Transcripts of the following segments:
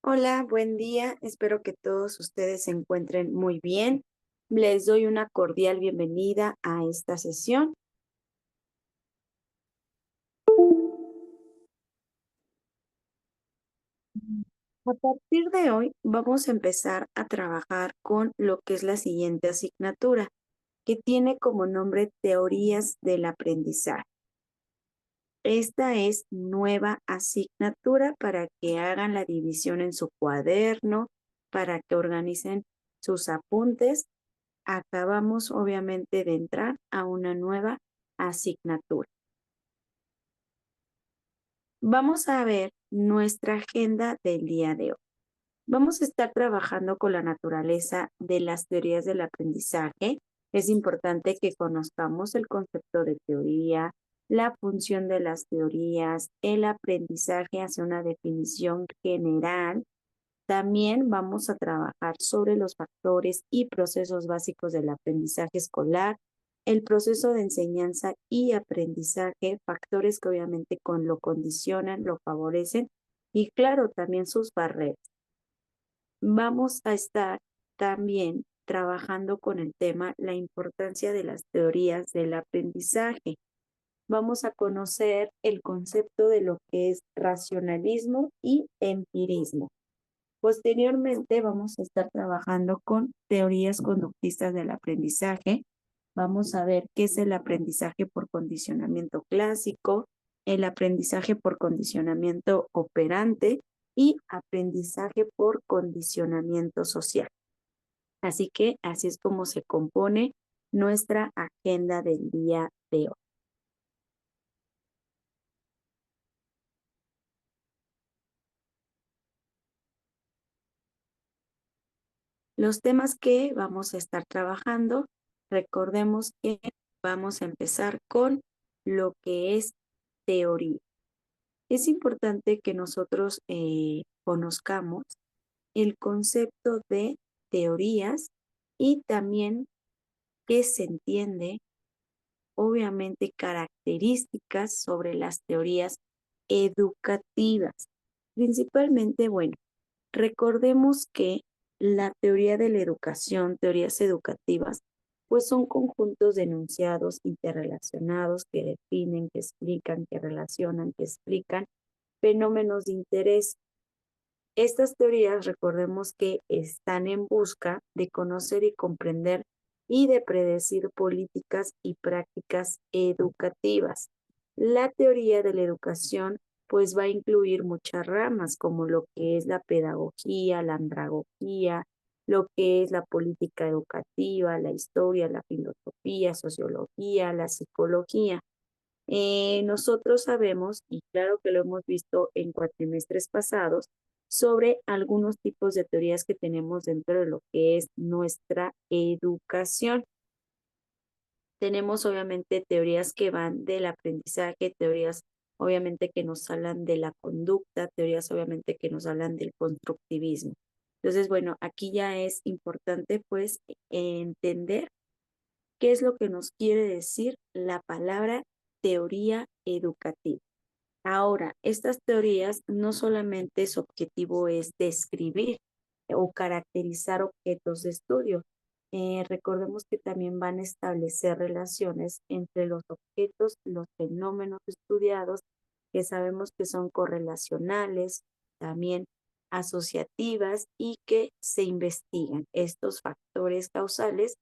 Hola, buen día. Espero que todos ustedes se encuentren muy bien. Les doy una cordial bienvenida a esta sesión. A partir de hoy vamos a empezar a trabajar con lo que es la siguiente asignatura, que tiene como nombre Teorías del Aprendizaje. Esta es nueva asignatura para que hagan la división en su cuaderno, para que organicen sus apuntes. Acabamos obviamente de entrar a una nueva asignatura. Vamos a ver nuestra agenda del día de hoy. Vamos a estar trabajando con la naturaleza de las teorías del aprendizaje. Es importante que conozcamos el concepto de teoría, la función de las teorías, el aprendizaje hacia una definición general. También vamos a trabajar sobre los factores y procesos básicos del aprendizaje escolar, el proceso de enseñanza y aprendizaje, factores que obviamente lo condicionan, lo favorecen y claro, también sus barreras. Vamos a estar también trabajando con el tema la importancia de las teorías del aprendizaje. Vamos a conocer el concepto de lo que es racionalismo y empirismo. Posteriormente vamos a estar trabajando con teorías conductistas del aprendizaje. Vamos a ver qué es el aprendizaje por condicionamiento clásico, el aprendizaje por condicionamiento operante y aprendizaje por condicionamiento social. Así que así es como se compone nuestra agenda del día de hoy. Los temas que vamos a estar trabajando, recordemos que vamos a empezar con lo que es teoría. Es importante que nosotros conozcamos el concepto de teorías y también qué se entiende, obviamente características sobre las teorías educativas. Principalmente, bueno, recordemos que la teoría de la educación, teorías educativas, pues son conjuntos de enunciados interrelacionados que definen, que explican, que relacionan, que explican fenómenos de interés. Estas teorías, recordemos que están en busca de conocer y comprender y de predecir políticas y prácticas educativas. La teoría de la educación pues va a incluir muchas ramas como lo que es la pedagogía, la andragogía, lo que es la política educativa, la historia, la filosofía, sociología, la psicología. Nosotros sabemos, y claro que lo hemos visto en cuatrimestres pasados, sobre algunos tipos de teorías que tenemos dentro de lo que es nuestra educación. Tenemos obviamente teorías que van del aprendizaje, teorías obviamente que nos hablan de la conducta, teorías obviamente que nos hablan del constructivismo. Entonces, bueno, aquí ya es importante pues entender qué es lo que nos quiere decir la palabra teoría educativa. Ahora, estas teorías no solamente su objetivo es describir o caracterizar objetos de estudio. Recordemos que también van a establecer relaciones entre los objetos, los fenómenos estudiados, que sabemos que son correlacionales, también asociativas y que se investigan estos factores causales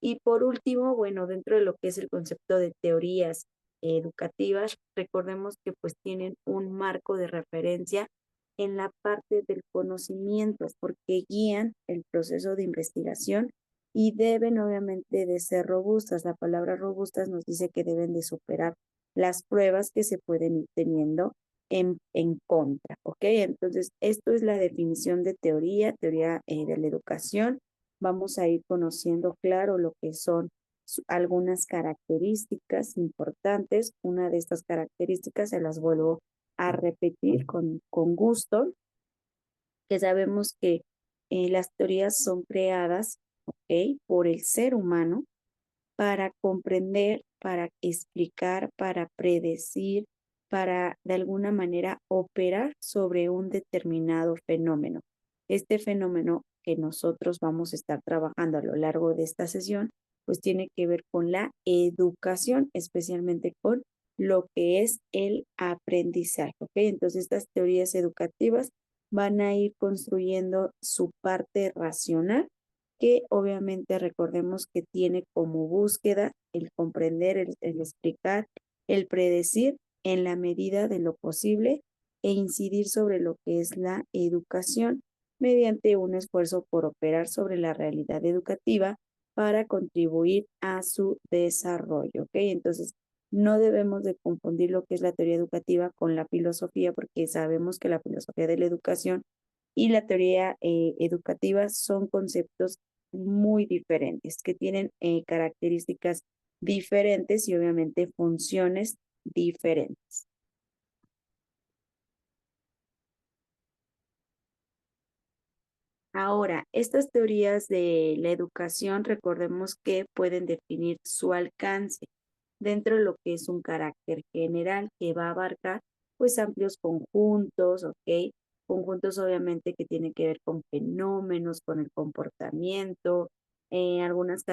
y por último, bueno, dentro de lo que es el concepto de teorías educativas, recordemos que pues tienen un marco de referencia en la parte del conocimiento, porque guían el proceso de investigación y deben obviamente de ser robustas. La palabra robustas nos dice que deben de superar las pruebas que se pueden ir teniendo en contra, ¿ok? Entonces, esto es la definición de teoría, teoría de la educación. Vamos a ir conociendo, claro, lo que son algunas características importantes. Una de estas características se las vuelvo a repetir con gusto, que sabemos que las teorías son creadas, ¿ok?, por el ser humano para comprender, para explicar, para predecir, para de alguna manera operar sobre un determinado fenómeno. Este fenómeno que nosotros vamos a estar trabajando a lo largo de esta sesión, pues tiene que ver con la educación, especialmente con lo que es el aprendizaje, ¿ok? Entonces estas teorías educativas van a ir construyendo su parte racional, que obviamente recordemos que tiene como búsqueda el comprender, el explicar, el predecir en la medida de lo posible e incidir sobre lo que es la educación mediante un esfuerzo por operar sobre la realidad educativa para contribuir a su desarrollo, ¿ok? Entonces, no debemos de confundir lo que es la teoría educativa con la filosofía, porque sabemos que la filosofía de la educación y la teoría educativa son conceptos muy diferentes, que tienen características diferentes y obviamente funciones diferentes. Ahora, estas teorías de la educación, recordemos que pueden definir su alcance dentro de lo que es un carácter general que va a abarcar pues amplios conjuntos, ¿ok? Conjuntos obviamente que tienen que ver con fenómenos, con el comportamiento. Algunas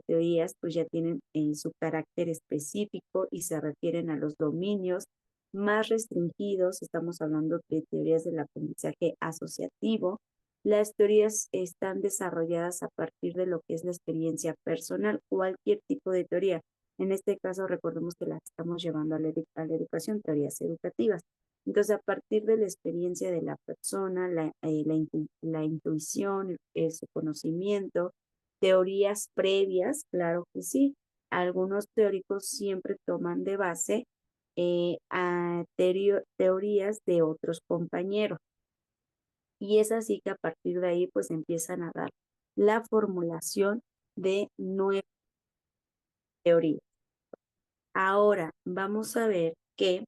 teorías pues ya tienen su carácter específico y se refieren a los dominios más restringidos. Estamos hablando de teorías del aprendizaje asociativo. Las teorías están desarrolladas a partir de lo que es la experiencia personal, cualquier tipo de teoría. En este caso, recordemos que las estamos llevando a a la educación, teorías educativas. Entonces, a partir de la experiencia de la persona, la intuición, su conocimiento, teorías previas, claro que sí. Algunos teóricos siempre toman de base teorías de otros compañeros. Y es así que a partir de ahí, pues empiezan a dar la formulación de nuevas teorías. Ahora, vamos a ver que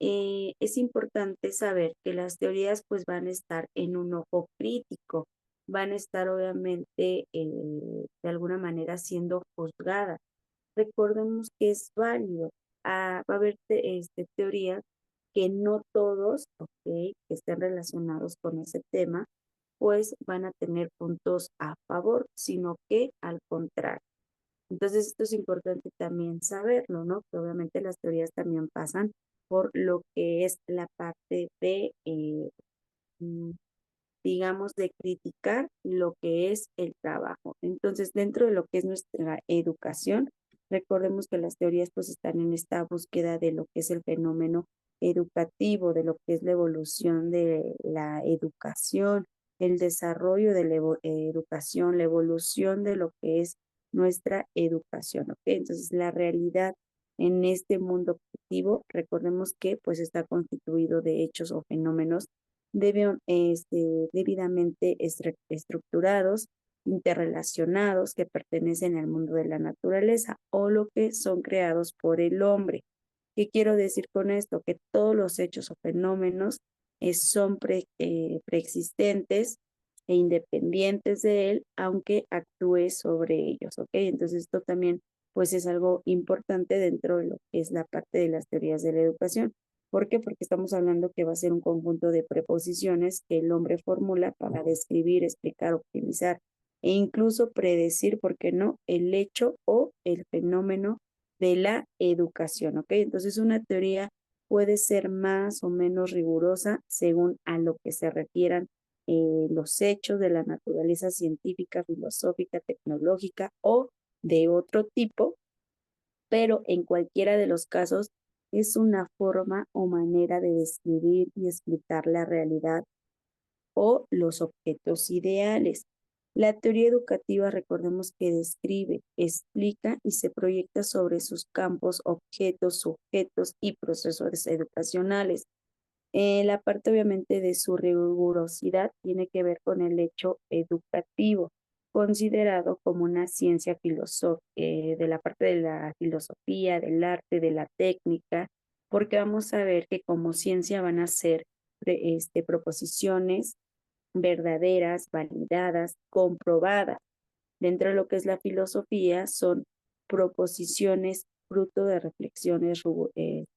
es importante saber que las teorías pues van a estar en un ojo crítico, van a estar obviamente de alguna manera siendo juzgadas. Recordemos que es válido, va a haber teorías que no todos, ok, que estén relacionados con ese tema, pues van a tener puntos a favor, sino que al contrario. Entonces, esto es importante también saberlo, ¿no? Que obviamente las teorías también pasan por lo que es la parte de, mm, digamos, de criticar lo que es el trabajo. Entonces, dentro de lo que es nuestra educación, recordemos que las teorías pues están en esta búsqueda de lo que es el fenómeno educativo, de lo que es la evolución de la educación, el desarrollo de la educación, la evolución de lo que es nuestra educación, ¿ok? Entonces, la realidad en este mundo objetivo, recordemos que pues está constituido de hechos o fenómenos debidamente estructurados, interrelacionados, que pertenecen al mundo de la naturaleza o lo que son creados por el hombre. ¿Qué quiero decir con esto? Que todos los hechos o fenómenos son preexistentes e independientes de él, aunque actúe sobre ellos, ¿ok? Entonces esto también pues es algo importante dentro de lo que es la parte de las teorías de la educación. ¿Por qué? Porque estamos hablando que va a ser un conjunto de preposiciones que el hombre formula para describir, explicar, optimizar e incluso predecir, ¿por qué no?, el hecho o el fenómeno de la educación, ¿ok? Entonces una teoría puede ser más o menos rigurosa según a lo que se refieran los hechos de la naturaleza científica, filosófica, tecnológica o de otro tipo, pero en cualquiera de los casos es una forma o manera de describir y explicar la realidad o los objetos ideales. La teoría educativa, recordemos que describe, explica y se proyecta sobre sus campos, objetos, sujetos y procesos educacionales. La parte obviamente de su rigurosidad tiene que ver con el hecho educativo, considerado como una ciencia filosófica, de la parte de la filosofía, del arte, de la técnica, porque vamos a ver que como ciencia van a ser proposiciones verdaderas, validadas, comprobadas. Dentro de lo que es la filosofía son proposiciones fruto de reflexiones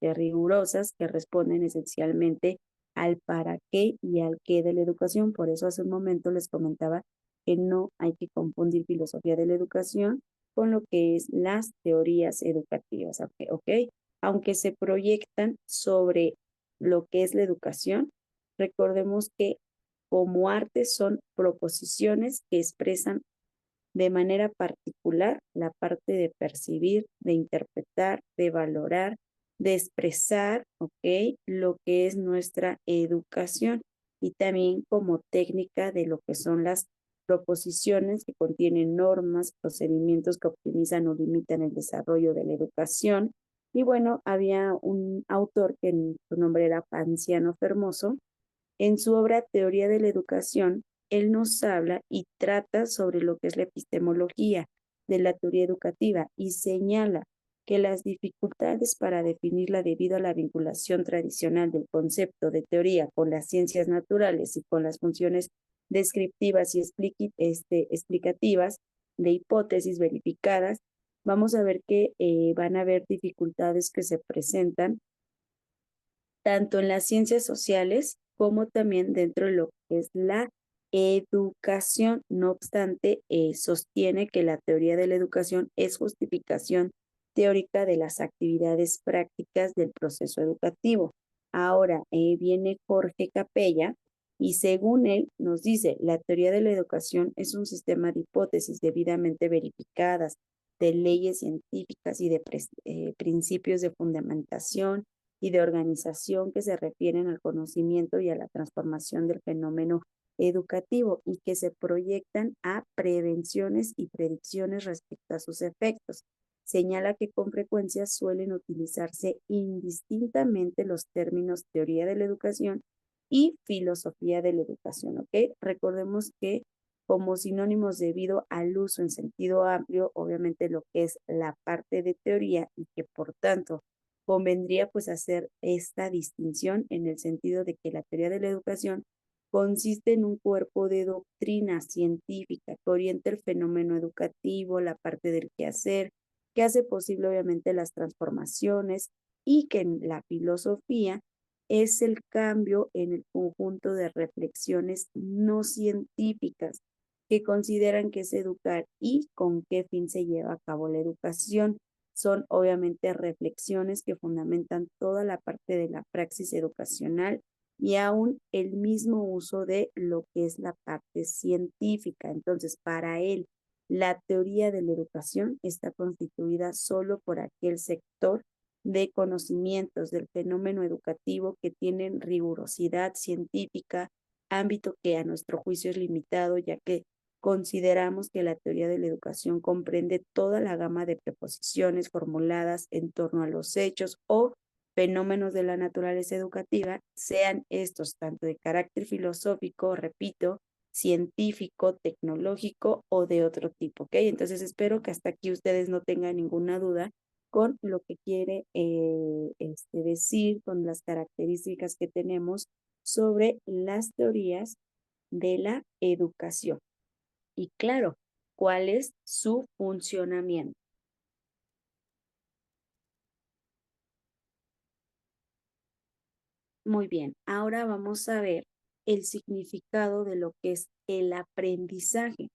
rigurosas que responden esencialmente al para qué y al qué de la educación. Por eso hace un momento les comentaba que no hay que confundir filosofía de la educación con lo que es las teorías educativas, ¿ok? Aunque se proyectan sobre lo que es la educación, recordemos que como arte son proposiciones que expresan de manera particular la parte de percibir, de interpretar, de valorar, de expresar, ¿ok? Lo que es nuestra educación y también como técnica de lo que son las proposiciones que contienen normas, procedimientos que optimizan o limitan el desarrollo de la educación. Y bueno, había un autor que su nombre era Panciano Fermoso. En su obra Teoría de la Educación, él nos habla y trata sobre lo que es la epistemología de la teoría educativa y señala que las dificultades para definirla debido a la vinculación tradicional del concepto de teoría con las ciencias naturales y con las funciones descriptivas y explicativas de hipótesis verificadas, vamos a ver que van a haber dificultades que se presentan tanto en las ciencias sociales como también dentro de lo que es la educación. No obstante, sostiene que la teoría de la educación es justificación teórica de las actividades prácticas del proceso educativo. Ahora viene Jorge Capella y según él nos dice, la teoría de la educación es un sistema de hipótesis debidamente verificadas, de leyes científicas y de principios de fundamentación y de organización que se refieren al conocimiento y a la transformación del fenómeno educativo y que se proyectan a prevenciones y predicciones respecto a sus efectos. Señala que con frecuencia suelen utilizarse indistintamente los términos teoría de la educación y filosofía de la educación, ¿ok? Recordemos que como sinónimos debido al uso en sentido amplio, obviamente lo que es la parte de teoría y que por tanto convendría pues hacer esta distinción en el sentido de que la teoría de la educación consiste en un cuerpo de doctrina científica que orienta el fenómeno educativo, la parte del quehacer, que hace posible obviamente las transformaciones y que en la filosofía es el cambio en el conjunto de reflexiones no científicas que consideran que es educar y con qué fin se lleva a cabo la educación. Son obviamente reflexiones que fundamentan toda la parte de la praxis educacional y aún el mismo uso de lo que es la parte científica. Entonces, para él, la teoría de la educación está constituida solo por aquel sector de conocimientos del fenómeno educativo que tienen rigurosidad científica, ámbito que a nuestro juicio es limitado, ya que consideramos que la teoría de la educación comprende toda la gama de preposiciones formuladas en torno a los hechos o fenómenos de la naturaleza educativa, sean estos tanto de carácter filosófico, repito, científico, tecnológico o de otro tipo, ¿ok? Entonces espero que hasta aquí ustedes no tengan ninguna duda con lo que quiere decir, con las características que tenemos sobre las teorías de la educación. Y claro, ¿cuál es su funcionamiento? Muy bien, ahora vamos a ver el significado de lo que es el aprendizaje.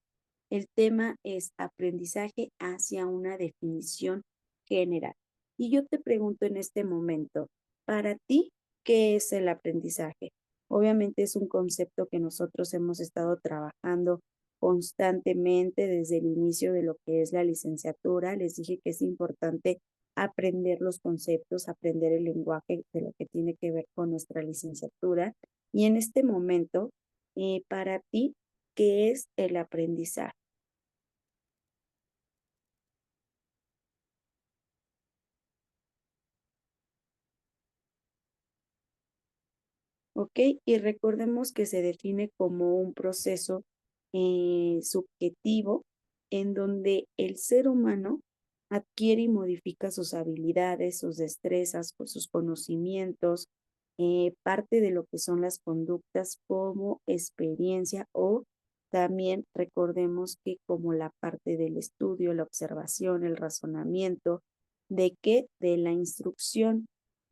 El tema es aprendizaje hacia una definición general. Y yo te pregunto en este momento, para ti, ¿qué es el aprendizaje? Obviamente es un concepto que nosotros hemos estado trabajando constantemente desde el inicio de lo que es la licenciatura. Les dije que es importante aprender los conceptos, aprender el lenguaje de lo que tiene que ver con nuestra licenciatura. Y en este momento, para ti, ¿qué es el aprendizaje? ¿Ok? Y recordemos que se define como un proceso subjetivo en donde el ser humano adquiere y modifica sus habilidades, sus destrezas, sus conocimientos, parte de lo que son las conductas como experiencia o también recordemos que como la parte del estudio, la observación, el razonamiento, ¿De qué? De la instrucción.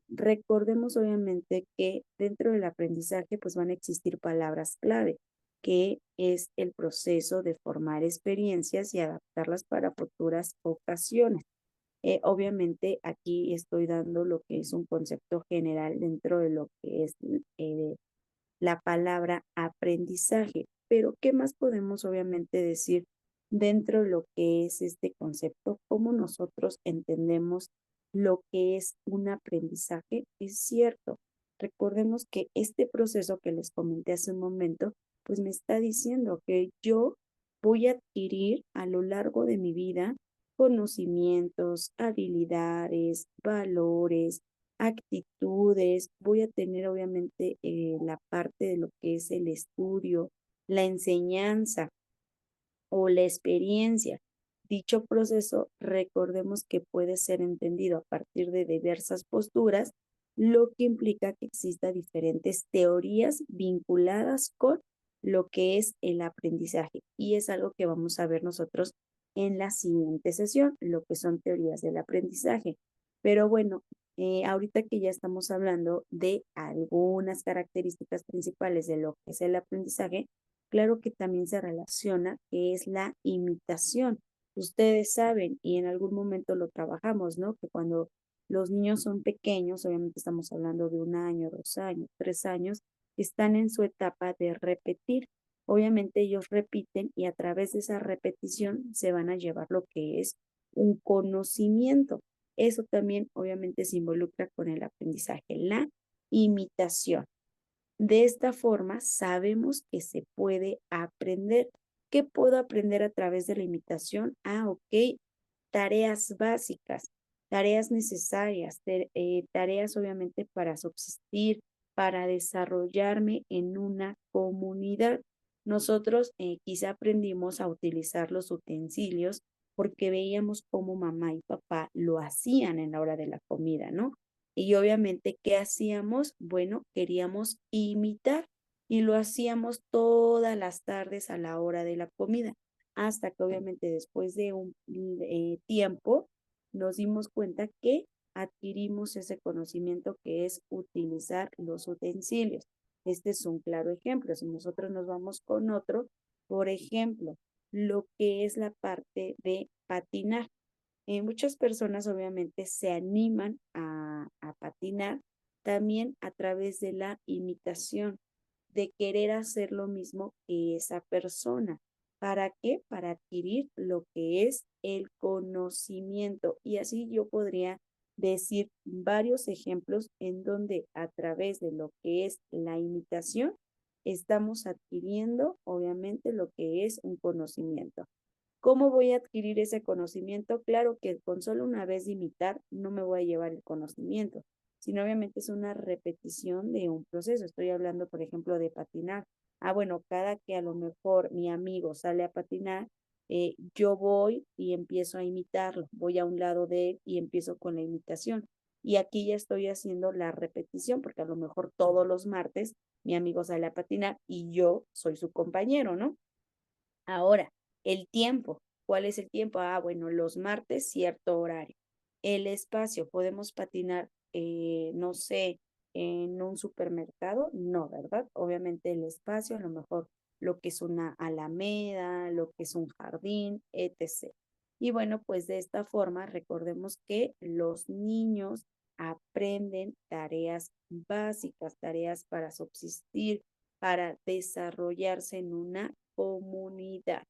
Recordemos obviamente que dentro del aprendizaje pues van a existir palabras clave, que es el proceso de formar experiencias y adaptarlas para futuras ocasiones. Obviamente aquí estoy dando lo que es un concepto general dentro de lo que es la palabra aprendizaje. Pero, ¿qué más podemos obviamente decir dentro de lo que es este concepto? ¿Cómo nosotros entendemos lo que es un aprendizaje? Es cierto. Recordemos que este proceso que les comenté hace un momento, pues me está diciendo que yo voy a adquirir a lo largo de mi vida conocimientos, habilidades, valores, actitudes, voy a tener obviamente la parte de lo que es el estudio, la enseñanza o la experiencia. Dicho proceso, recordemos que puede ser entendido a partir de diversas posturas, lo que implica que exista diferentes teorías vinculadas con lo que es el aprendizaje. Y es algo que vamos a ver nosotros en la siguiente sesión, lo que son teorías del aprendizaje. Pero bueno, ahorita que ya estamos hablando de algunas características principales de lo que es el aprendizaje, claro que también se relaciona, que es la imitación. Ustedes saben, y en algún momento lo trabajamos, ¿no? Que cuando los niños son pequeños, obviamente estamos hablando de 1 año, 2 años, 3 años, están en su etapa de repetir. Obviamente ellos repiten y a través de esa repetición se van a llevar lo que es un conocimiento. Eso también obviamente se involucra con el aprendizaje, la imitación. De esta forma, sabemos que se puede aprender. ¿Qué puedo aprender a través de la imitación? Ah, ok, tareas básicas, tareas necesarias, tareas obviamente para subsistir, para desarrollarme en una comunidad. Nosotros quizá aprendimos a utilizar los utensilios porque veíamos cómo mamá y papá lo hacían en la hora de la comida, ¿no? Y obviamente, ¿qué hacíamos? Bueno, queríamos imitar y lo hacíamos todas las tardes a la hora de la comida, hasta que obviamente después de un tiempo nos dimos cuenta que adquirimos ese conocimiento que es utilizar los utensilios. Este es un claro ejemplo. Si nosotros nos vamos con otro, por ejemplo, lo que es la parte de patinar. Muchas personas obviamente se animan a patinar también a través de la imitación, de querer hacer lo mismo que esa persona. ¿Para qué? Para adquirir lo que es el conocimiento. Y así yo podría decir varios ejemplos en donde a través de lo que es la imitación estamos adquiriendo obviamente lo que es un conocimiento. ¿Cómo voy a adquirir ese conocimiento? Claro que con solo una vez de imitar no me voy a llevar el conocimiento, sino obviamente es una repetición de un proceso. Estoy hablando, por ejemplo, de patinar. Ah, bueno, cada que a lo mejor mi amigo sale a patinar, yo voy y empiezo a imitarlo. Voy a un lado de él y empiezo con la imitación. Y aquí ya estoy haciendo la repetición, porque a lo mejor todos los martes mi amigo sale a patinar y yo soy su compañero, ¿no? Ahora, el tiempo. ¿Cuál es el tiempo? Ah, bueno, los martes, cierto horario. El espacio, ¿podemos patinar, no sé, en un supermercado? No, ¿verdad? Obviamente el espacio, a lo mejor lo que es una alameda, lo que es un jardín, etc. Y bueno, pues de esta forma recordemos que los niños aprenden tareas básicas, tareas para subsistir, para desarrollarse en una comunidad.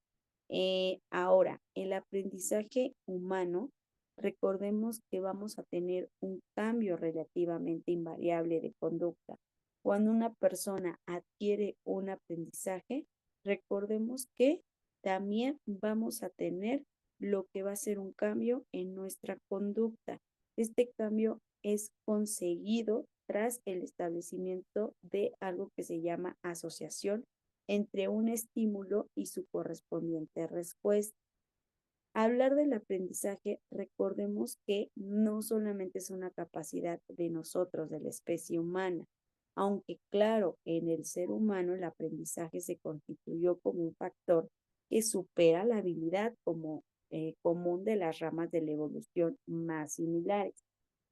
Ahora, el aprendizaje humano, recordemos que vamos a tener un cambio relativamente invariable de conducta. Cuando una persona adquiere un aprendizaje, recordemos que también vamos a tener lo que va a ser un cambio en nuestra conducta. Este cambio es conseguido tras el establecimiento de algo que se llama asociación entre un estímulo y su correspondiente respuesta. Hablar del aprendizaje, recordemos que no solamente es una capacidad de nosotros, de la especie humana, aunque claro, en el ser humano el aprendizaje se constituyó como un factor que supera la habilidad como común de las ramas de la evolución más similares.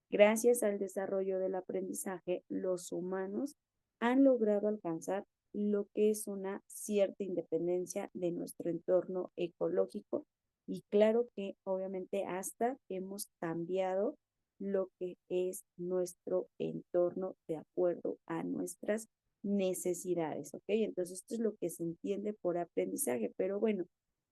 Gracias al desarrollo del aprendizaje, los humanos han logrado alcanzar lo que es una cierta independencia de nuestro entorno ecológico y claro que obviamente hasta hemos cambiado lo que es nuestro entorno de acuerdo a nuestras necesidades, ¿ok? Entonces esto es lo que se entiende por aprendizaje, pero bueno,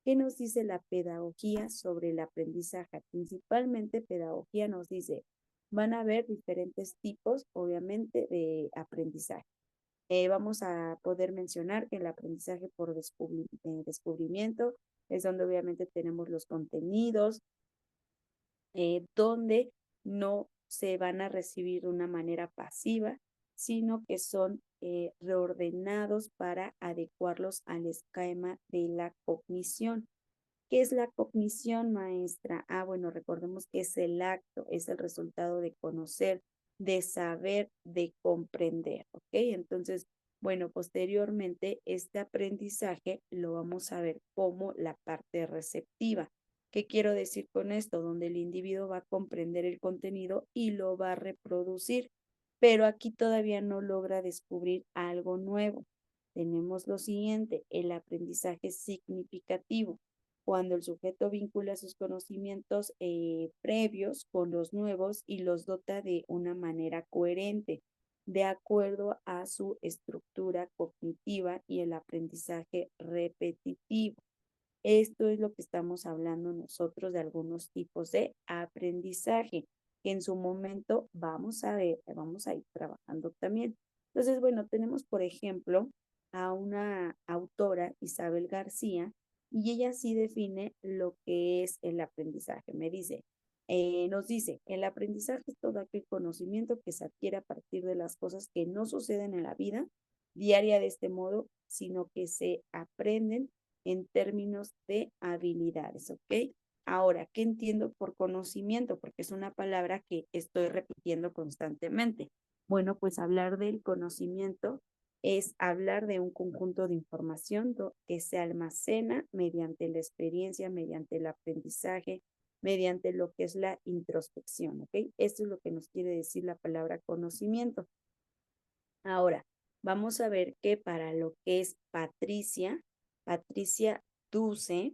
¿qué nos dice la pedagogía sobre el aprendizaje? Principalmente pedagogía nos dice, van a haber diferentes tipos, obviamente, de aprendizaje. Vamos a poder mencionar que el aprendizaje por descubrimiento es donde obviamente tenemos los contenidos, donde no se van a recibir de una manera pasiva, sino que son reordenados para adecuarlos al esquema de la cognición. ¿Qué es la cognición, maestra? Bueno, recordemos que es el acto, es el resultado de conocer, de saber, de comprender, ¿ok? Entonces, bueno, posteriormente este aprendizaje lo vamos a ver como la parte receptiva. ¿Qué quiero decir con esto? Donde el individuo va a comprender el contenido y lo va a reproducir, pero aquí todavía no logra descubrir algo nuevo. Tenemos lo siguiente, el aprendizaje significativo cuando el sujeto vincula sus conocimientos previos con los nuevos y los dota de una manera coherente, de acuerdo a su estructura cognitiva y el aprendizaje repetitivo. Esto es lo que estamos hablando nosotros de algunos tipos de aprendizaje que en su momento vamos a ver, vamos a ir trabajando también. Entonces, bueno, tenemos por ejemplo a una autora, Isabel García, y ella sí define lo que es el aprendizaje. Nos dice, el aprendizaje es todo aquel conocimiento que se adquiere a partir de las cosas que no suceden en la vida diaria de este modo, sino que se aprenden en términos de habilidades, ¿ok? Ahora, ¿qué entiendo por conocimiento? Porque es una palabra que estoy repitiendo constantemente. Bueno, pues hablar del conocimiento es hablar de un conjunto de información que se almacena mediante la experiencia, mediante el aprendizaje, mediante lo que es la introspección, ¿ok? Esto es lo que nos quiere decir la palabra conocimiento. Ahora, vamos a ver que para lo que es Patricia Duce,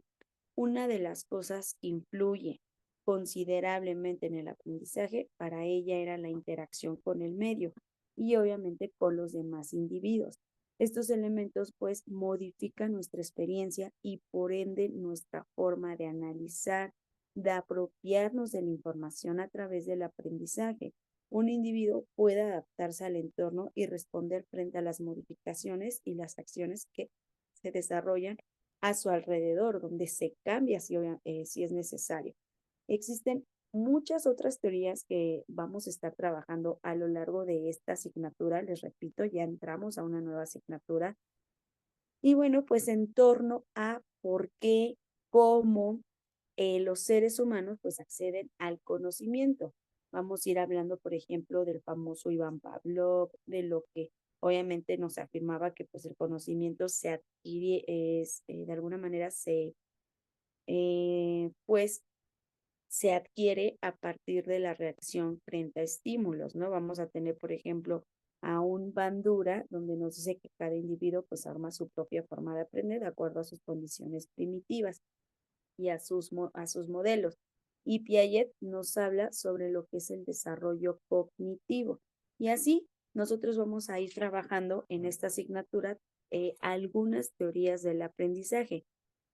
una de las cosas que influye considerablemente en el aprendizaje, para ella era la interacción con el medio y obviamente con los demás individuos. Estos elementos pues modifican nuestra experiencia y por ende nuestra forma de analizar, de apropiarnos de la información a través del aprendizaje. Un individuo puede adaptarse al entorno y responder frente a las modificaciones y las acciones que se desarrollan a su alrededor, donde se cambia si es necesario. Existen muchas otras teorías que vamos a estar trabajando a lo largo de esta asignatura. Les repito, ya entramos a una nueva asignatura. Y bueno, pues en torno a por qué, cómo los seres humanos pues acceden al conocimiento. Vamos a ir hablando, por ejemplo, del famoso Iván Pavlov, de lo que obviamente nos afirmaba que pues el conocimiento se adquiere, de alguna manera pues se adquiere a partir de la reacción frente a estímulos, ¿no? Vamos a tener, por ejemplo, a un Bandura, donde nos dice que cada individuo pues arma su propia forma de aprender de acuerdo a sus condiciones primitivas y a sus modelos. Y Piaget nos habla sobre lo que es el desarrollo cognitivo. Y así nosotros vamos a ir trabajando en esta asignatura algunas teorías del aprendizaje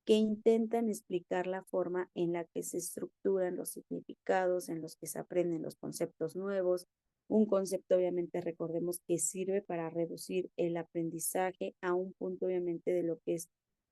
que intentan explicar la forma en la que se estructuran los significados, en los que se aprenden los conceptos nuevos. Un concepto, obviamente, recordemos que sirve para reducir el aprendizaje a un punto, obviamente, de lo que es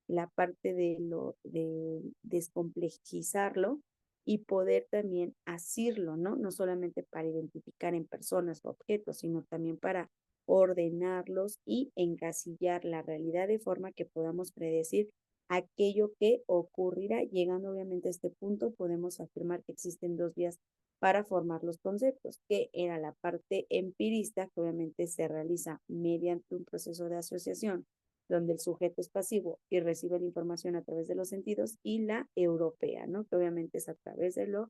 la parte de descomplejizarlo y poder también asirlo, ¿no? No solamente para identificar en personas o objetos, sino también para ordenarlos y encasillar la realidad de forma que podamos predecir aquello que ocurrirá. Llegando obviamente a este punto, podemos afirmar que existen dos vías para formar los conceptos, que era la parte empirista, que obviamente se realiza mediante un proceso de asociación donde el sujeto es pasivo y recibe la información a través de los sentidos, y la europea, ¿no? Que obviamente es a través de lo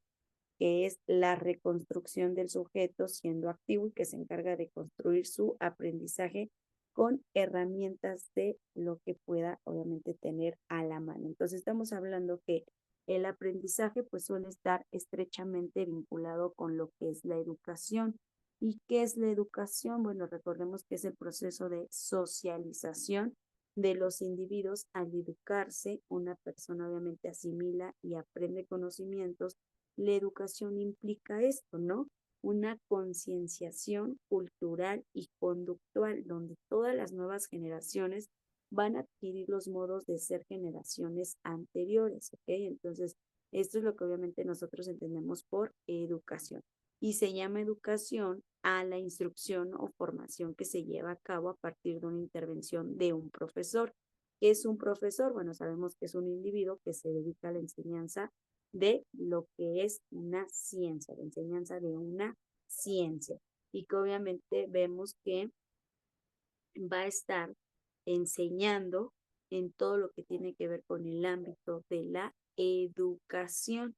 que es la reconstrucción del sujeto siendo activo y que se encarga de construir su aprendizaje con herramientas de lo que pueda obviamente tener a la mano. Entonces estamos hablando que el aprendizaje pues suele estar estrechamente vinculado con lo que es la educación. ¿Y qué es la educación? Bueno, recordemos que es el proceso de socialización de los individuos. Al educarse, una persona obviamente asimila y aprende conocimientos. La educación implica esto, ¿no? Una concienciación cultural y conductual, donde todas las nuevas generaciones van a adquirir los modos de ser generaciones anteriores, ¿ok? Entonces, esto es lo que obviamente nosotros entendemos por educación. Y se llama educación a la instrucción o formación que se lleva a cabo a partir de una intervención de un profesor. ¿Qué es un profesor? Bueno, sabemos que es un individuo que se dedica a la enseñanza de lo que es una ciencia, la enseñanza de una ciencia. Y que obviamente vemos que va a estar enseñando en todo lo que tiene que ver con el ámbito de la educación.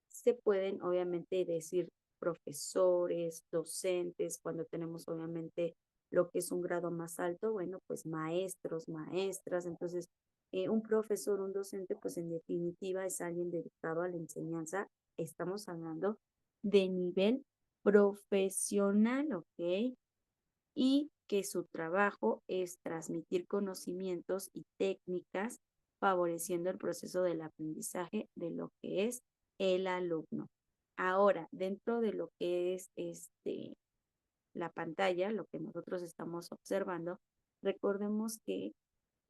Se pueden obviamente decir profesores, docentes, cuando tenemos obviamente lo que es un grado más alto, bueno, pues maestros, maestras. Entonces, un profesor, un docente, pues en definitiva es alguien dedicado a la enseñanza. Estamos hablando de nivel profesional, ¿ok? Y que su trabajo es transmitir conocimientos y técnicas favoreciendo el proceso del aprendizaje de lo que es el alumno. Ahora, dentro de lo que es la pantalla, lo que nosotros estamos observando, recordemos que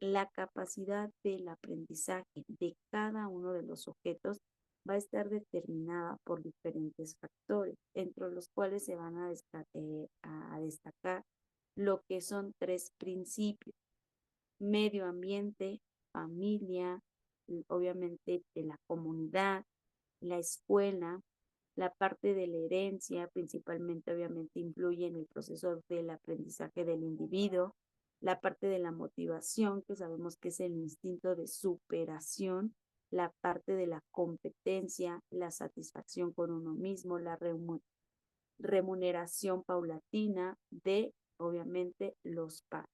la capacidad del aprendizaje de cada uno de los sujetos va a estar determinada por diferentes factores, entre los cuales se van a destacar lo que son tres principios: medio ambiente, familia, obviamente de la comunidad, la escuela. La parte de la herencia principalmente obviamente influye en el proceso del aprendizaje del individuo. La parte de la motivación, que sabemos que es el instinto de superación. La parte de la competencia, la satisfacción con uno mismo, la remuneración paulatina de obviamente los padres.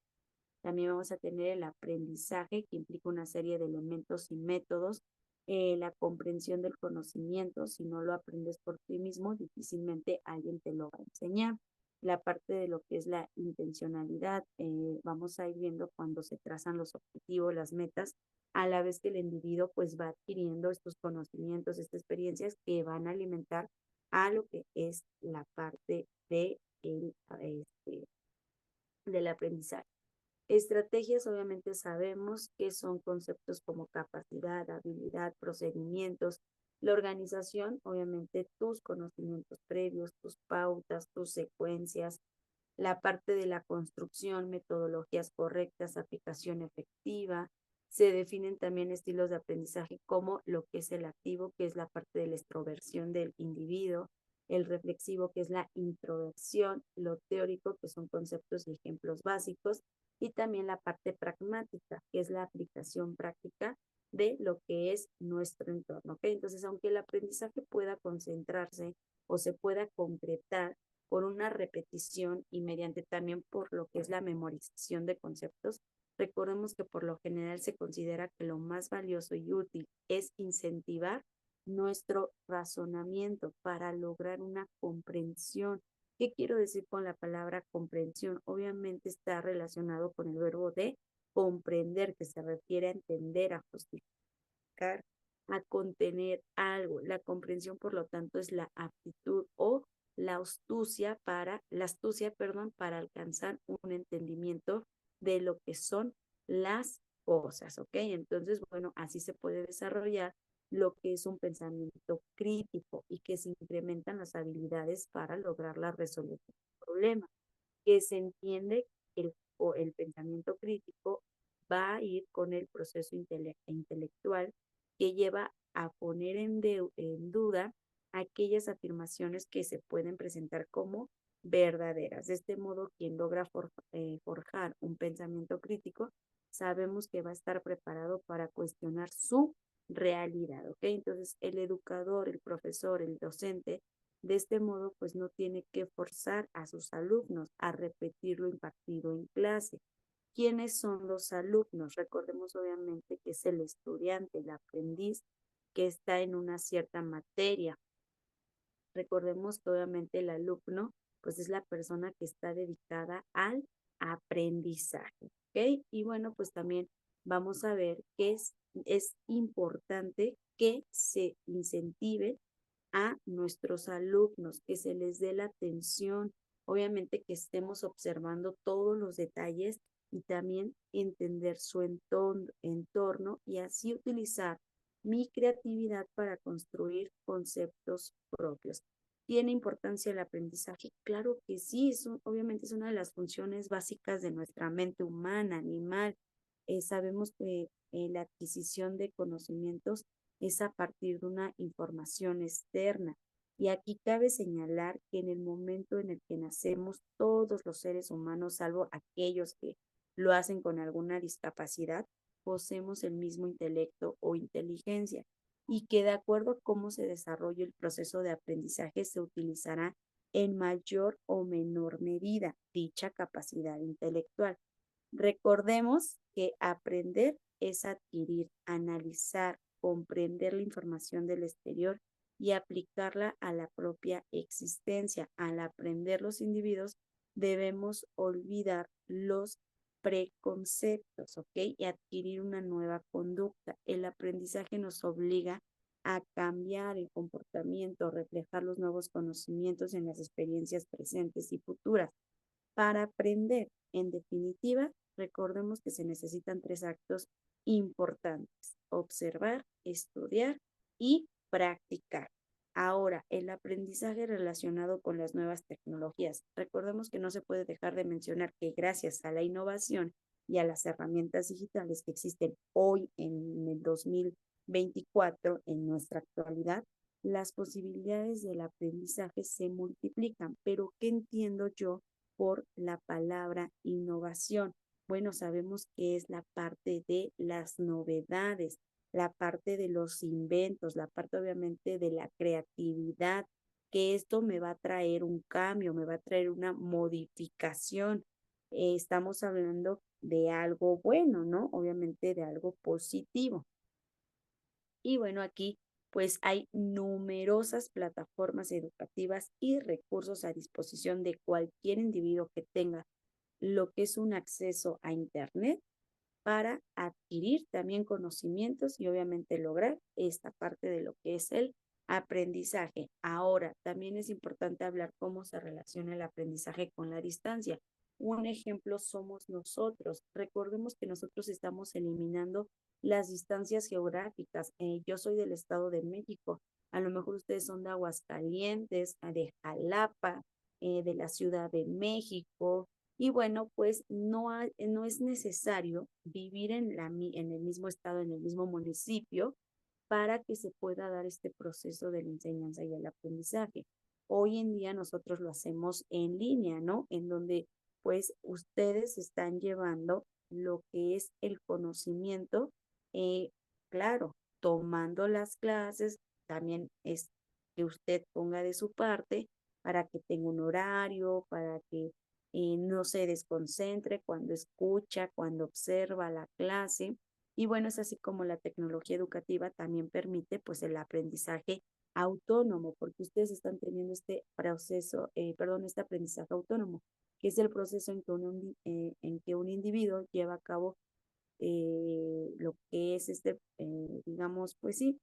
También vamos a tener el aprendizaje, que implica una serie de elementos y métodos. La comprensión del conocimiento: si no lo aprendes por ti mismo, difícilmente alguien te lo va a enseñar. La parte de lo que es la intencionalidad, vamos a ir viendo cuando se trazan los objetivos, las metas, a la vez que el individuo pues va adquiriendo estos conocimientos, estas experiencias que van a alimentar a lo que es la parte del aprendizaje. Estrategias, obviamente sabemos que son conceptos como capacidad, habilidad, procedimientos. La organización, obviamente tus conocimientos previos, tus pautas, tus secuencias. La parte de la construcción, metodologías correctas, aplicación efectiva. Se definen también estilos de aprendizaje como lo que es el activo, que es la parte de la extroversión del individuo; el reflexivo, que es la introversión; lo teórico, que son conceptos y ejemplos básicos; y también la parte pragmática, que es la aplicación práctica de lo que es nuestro entorno, ¿ok? Entonces, aunque el aprendizaje pueda concentrarse o se pueda concretar por una repetición y mediante también por lo que es la memorización de conceptos, recordemos que por lo general se considera que lo más valioso y útil es incentivar nuestro razonamiento para lograr una comprensión. ¿Qué quiero decir con la palabra comprensión? Obviamente está relacionado con el verbo de comprender, que se refiere a entender, a justificar, a contener algo. La comprensión, por lo tanto, es la aptitud o la astucia, perdón, para alcanzar un entendimiento de lo que son las cosas, ¿ok? Entonces, bueno, así se puede desarrollar lo que es un pensamiento crítico y que se incrementan las habilidades para lograr la resolución del problema. Que se entiende el pensamiento crítico va a ir con el proceso intelectual que lleva a poner en duda aquellas afirmaciones que se pueden presentar como verdaderas. De este modo, quien logra forjar un pensamiento crítico sabemos que va a estar preparado para cuestionar su realidad, ¿ok? Entonces, el educador, el profesor, el docente, de este modo, pues no tiene que forzar a sus alumnos a repetir lo impartido en clase. ¿Quiénes son los alumnos? Recordemos obviamente que es el estudiante, el aprendiz que está en una cierta materia. Recordemos que obviamente el alumno, pues es la persona que está dedicada al aprendizaje, ¿ok? Y bueno, pues también vamos a ver que es importante que se incentive a nuestros alumnos, que se les dé la atención, obviamente que estemos observando todos los detalles y también entender su entorno y así utilizar mi creatividad para construir conceptos propios. ¿Tiene importancia el aprendizaje? Claro que sí, obviamente es una de las funciones básicas de nuestra mente humana, animal. Sabemos que la adquisición de conocimientos es a partir de una información externa. Y aquí cabe señalar que en el momento en el que nacemos, todos los seres humanos, salvo aquellos que lo hacen con alguna discapacidad, poseemos el mismo intelecto o inteligencia y que de acuerdo a cómo se desarrolle el proceso de aprendizaje se utilizará en mayor o menor medida dicha capacidad intelectual. Recordemos que aprender es adquirir, analizar, comprender la información del exterior y aplicarla a la propia existencia. Al aprender los individuos debemos olvidar los preconceptos, ¿ok? Y adquirir una nueva conducta. El aprendizaje nos obliga a cambiar el comportamiento, reflejar los nuevos conocimientos en las experiencias presentes y futuras. Para aprender, en definitiva, recordemos que se necesitan tres actos importantes: observar, estudiar y practicar. Ahora, el aprendizaje relacionado con las nuevas tecnologías. Recordemos que no se puede dejar de mencionar que gracias a la innovación y a las herramientas digitales que existen hoy en el 2024, en nuestra actualidad, las posibilidades del aprendizaje se multiplican. Pero, ¿qué entiendo yo por la palabra innovación? Bueno, sabemos que es la parte de las novedades, la parte de los inventos, la parte obviamente de la creatividad, que esto me va a traer un cambio, me va a traer una modificación. Estamos hablando de algo bueno, ¿no? Obviamente de algo positivo. Y bueno, aquí pues hay numerosas plataformas educativas y recursos a disposición de cualquier individuo que tenga lo que es un acceso a Internet para adquirir también conocimientos y obviamente lograr esta parte de lo que es el aprendizaje. Ahora, también es importante hablar cómo se relaciona el aprendizaje con la distancia. Un ejemplo somos nosotros. Recordemos que nosotros estamos eliminando las distancias geográficas. Yo soy del Estado de México. A lo mejor ustedes son de Aguascalientes, de Jalapa, de la Ciudad de México, y bueno, pues no es necesario vivir en el mismo estado, en el mismo municipio, para que se pueda dar este proceso de la enseñanza y el aprendizaje. Hoy en día nosotros lo hacemos en línea, ¿no? En donde pues ustedes están llevando lo que es el conocimiento, eh, claro, tomando las clases, también es que usted ponga de su parte para que tenga un horario, para que no se desconcentre cuando escucha, cuando observa la clase. Y bueno, es así como la tecnología educativa también permite pues el aprendizaje autónomo, porque ustedes están teniendo este proceso, este aprendizaje autónomo, que es el proceso en que un individuo lleva a cabo lo que es digamos, pues sí,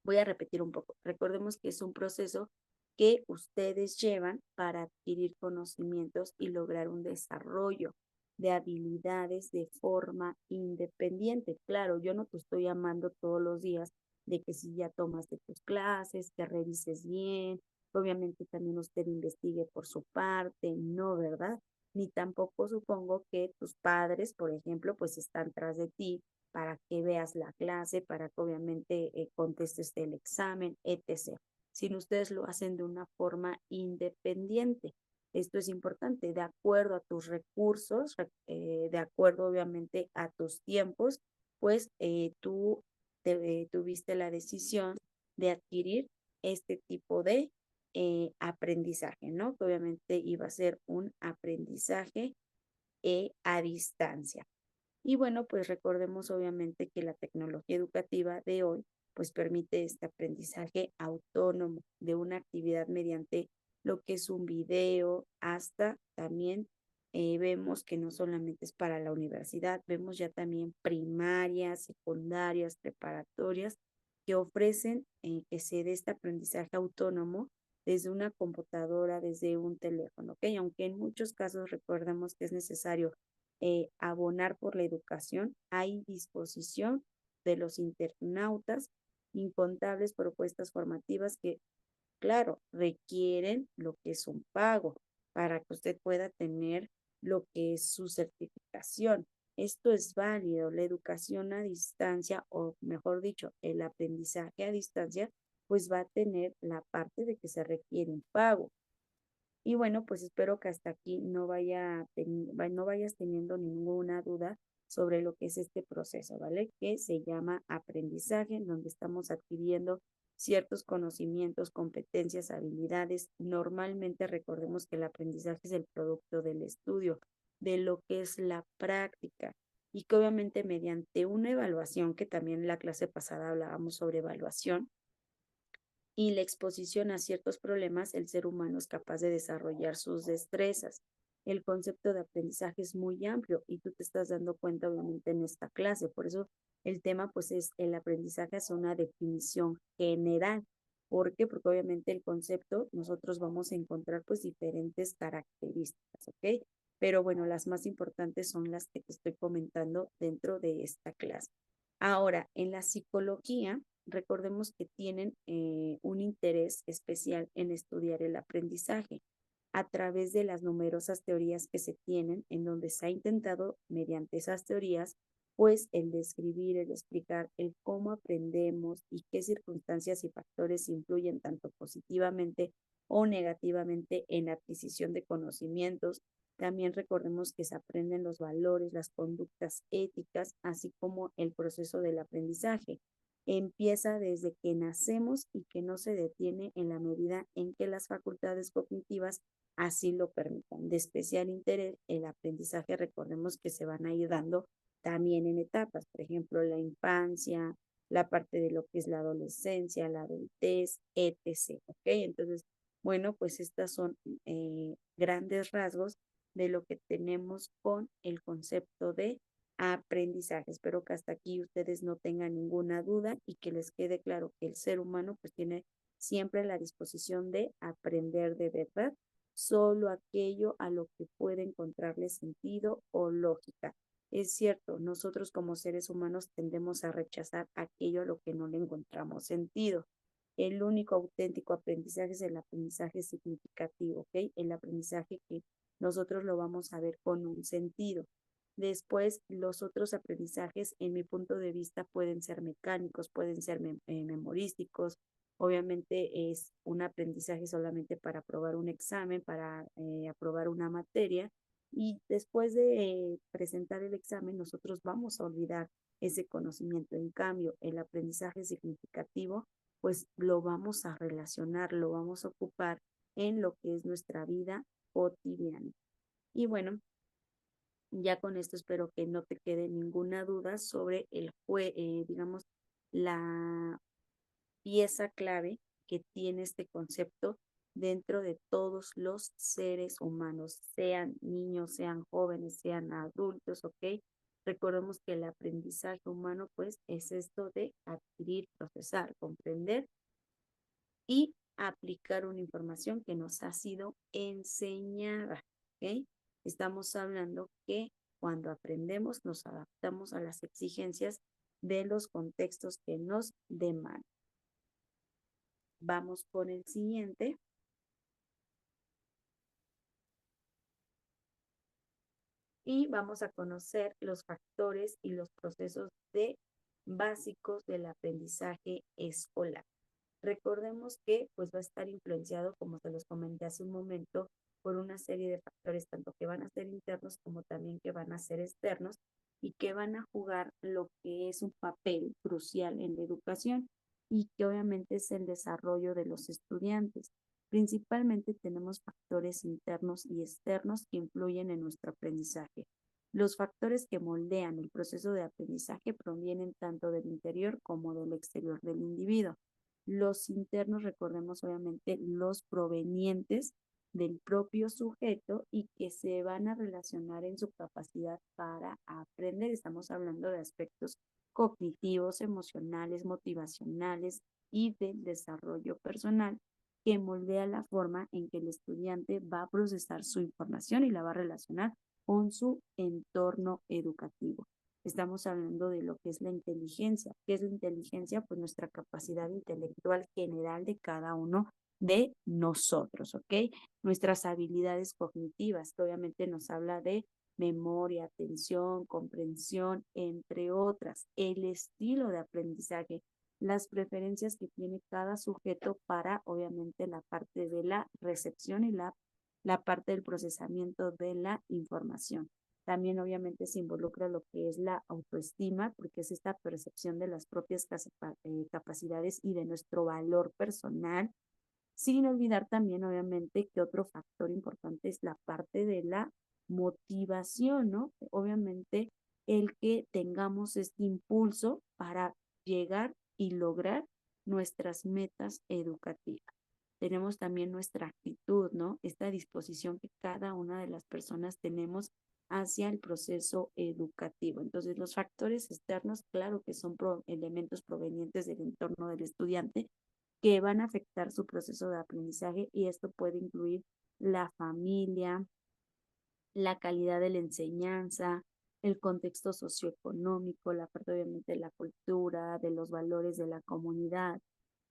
voy a repetir un poco. Recordemos que es un proceso que ustedes llevan para adquirir conocimientos y lograr un desarrollo de habilidades de forma independiente. Claro, yo no te estoy llamando todos los días de que si ya tomaste tus clases, que revises bien, obviamente también usted investigue por su parte, no, ¿verdad? Ni tampoco supongo que tus padres, por ejemplo, pues están tras de ti para que veas la clase, para que obviamente contestes el examen, etc. Sino ustedes lo hacen de una forma independiente. Esto es importante, de acuerdo a tus recursos, de acuerdo obviamente a tus tiempos, pues tú tuviste la decisión de adquirir este tipo de aprendizaje, ¿no? Que obviamente iba a ser un aprendizaje a distancia. Y bueno, pues recordemos obviamente que la tecnología educativa de hoy pues permite este aprendizaje autónomo de una actividad mediante lo que es un video, hasta también vemos que no solamente es para la universidad, vemos ya también primarias, secundarias, preparatorias que ofrecen que se dé este aprendizaje autónomo desde una computadora, desde un teléfono, ¿ok? Aunque en muchos casos recordemos que es necesario abonar por la educación, hay disposición de los internautas incontables propuestas formativas que, claro, requieren lo que es un pago para que usted pueda tener lo que es su certificación. Esto es válido, la educación a distancia, o mejor dicho, el aprendizaje a distancia, pues va a tener la parte de que se requiere un pago. Y bueno, pues espero que hasta aquí no vayas teniendo ninguna duda sobre lo que es este proceso, ¿vale? Que se llama aprendizaje, en donde estamos adquiriendo ciertos conocimientos, competencias, habilidades. Normalmente recordemos que el aprendizaje es el producto del estudio, de lo que es la práctica, y que obviamente mediante una evaluación, que también en la clase pasada hablábamos sobre evaluación, y la exposición a ciertos problemas, el ser humano es capaz de desarrollar sus destrezas. El concepto de aprendizaje es muy amplio y tú te estás dando cuenta obviamente en esta clase. Por eso el tema pues es el aprendizaje es una definición general. ¿Por qué? Porque obviamente el concepto nosotros vamos a encontrar pues diferentes características, ¿ok? Pero bueno, las más importantes son las que te estoy comentando dentro de esta clase. Ahora, en la psicología, recordemos que tienen un interés especial en estudiar el aprendizaje a través de las numerosas teorías que se tienen, en donde se ha intentado, mediante esas teorías, pues el describir, el explicar el cómo aprendemos y qué circunstancias y factores influyen tanto positivamente o negativamente en la adquisición de conocimientos. También recordemos que se aprenden los valores, las conductas éticas, así como el proceso del aprendizaje. Empieza desde que nacemos y que no se detiene en la medida en que las facultades cognitivas así lo permitan. De especial interés, el aprendizaje, recordemos que se van a ir dando también en etapas, por ejemplo, la infancia, la parte de lo que es la adolescencia, la adultez, etc. ¿Ok? Entonces, bueno, pues estas son grandes rasgos de lo que tenemos con el concepto de aprendizaje. Espero que hasta aquí ustedes no tengan ninguna duda y que les quede claro que el ser humano pues tiene siempre la disposición de aprender de verdad solo aquello a lo que puede encontrarle sentido o lógica. Es cierto, nosotros como seres humanos tendemos a rechazar aquello a lo que no le encontramos sentido. El único auténtico aprendizaje es el aprendizaje significativo, ¿ok? El aprendizaje que nosotros lo vamos a ver con un sentido. Después, los otros aprendizajes, en mi punto de vista, pueden ser mecánicos, pueden ser memorísticos. Obviamente es un aprendizaje solamente para aprobar un examen, para aprobar una materia. Y después de presentar el examen, nosotros vamos a olvidar ese conocimiento. En cambio, el aprendizaje significativo, pues lo vamos a relacionar, lo vamos a ocupar en lo que es nuestra vida cotidiana. Y bueno, ya con esto espero que no te quede ninguna duda sobre digamos, la pieza clave que tiene este concepto dentro de todos los seres humanos, sean niños, sean jóvenes, sean adultos, ¿ok? Recordemos que el aprendizaje humano, pues, es esto de adquirir, procesar, comprender y aplicar una información que nos ha sido enseñada, ¿ok? Estamos hablando que cuando aprendemos nos adaptamos a las exigencias de los contextos que nos demandan. Vamos con el siguiente y vamos a conocer los factores y los procesos básicos del aprendizaje escolar. Recordemos que pues va a estar influenciado, como se los comenté hace un momento, por una serie de factores, tanto que van a ser internos como también que van a ser externos y que van a jugar lo que es un papel crucial en la educación y que obviamente es el desarrollo de los estudiantes. Principalmente tenemos factores internos y externos que influyen en nuestro aprendizaje. Los factores que moldean el proceso de aprendizaje provienen tanto del interior como del exterior del individuo. Los internos, recordemos obviamente los provenientes del propio sujeto y que se van a relacionar en su capacidad para aprender. Estamos hablando de aspectos cognitivos, emocionales, motivacionales y del desarrollo personal que moldea la forma en que el estudiante va a procesar su información y la va a relacionar con su entorno educativo. Estamos hablando de lo que es la inteligencia. ¿Qué es la inteligencia? Pues nuestra capacidad intelectual general de cada uno de nosotros, ¿ok? Nuestras habilidades cognitivas, que obviamente nos habla de memoria, atención, comprensión, entre otras. El estilo de aprendizaje, las preferencias que tiene cada sujeto para, obviamente, la parte de la recepción y la parte del procesamiento de la información. También obviamente se involucra lo que es la autoestima, porque es esta percepción de las propias capacidades y de nuestro valor personal, sin olvidar también obviamente que otro factor importante es la parte de la motivación, ¿no? Obviamente el que tengamos este impulso para llegar y lograr nuestras metas educativas. Tenemos también nuestra actitud, ¿no? Esta disposición que cada una de las personas tenemos hacia el proceso educativo. Entonces, los factores externos, claro que son elementos provenientes del entorno del estudiante que van a afectar su proceso de aprendizaje y esto puede incluir la familia, la calidad de la enseñanza, el contexto socioeconómico, la parte obviamente de la cultura, de los valores de la comunidad,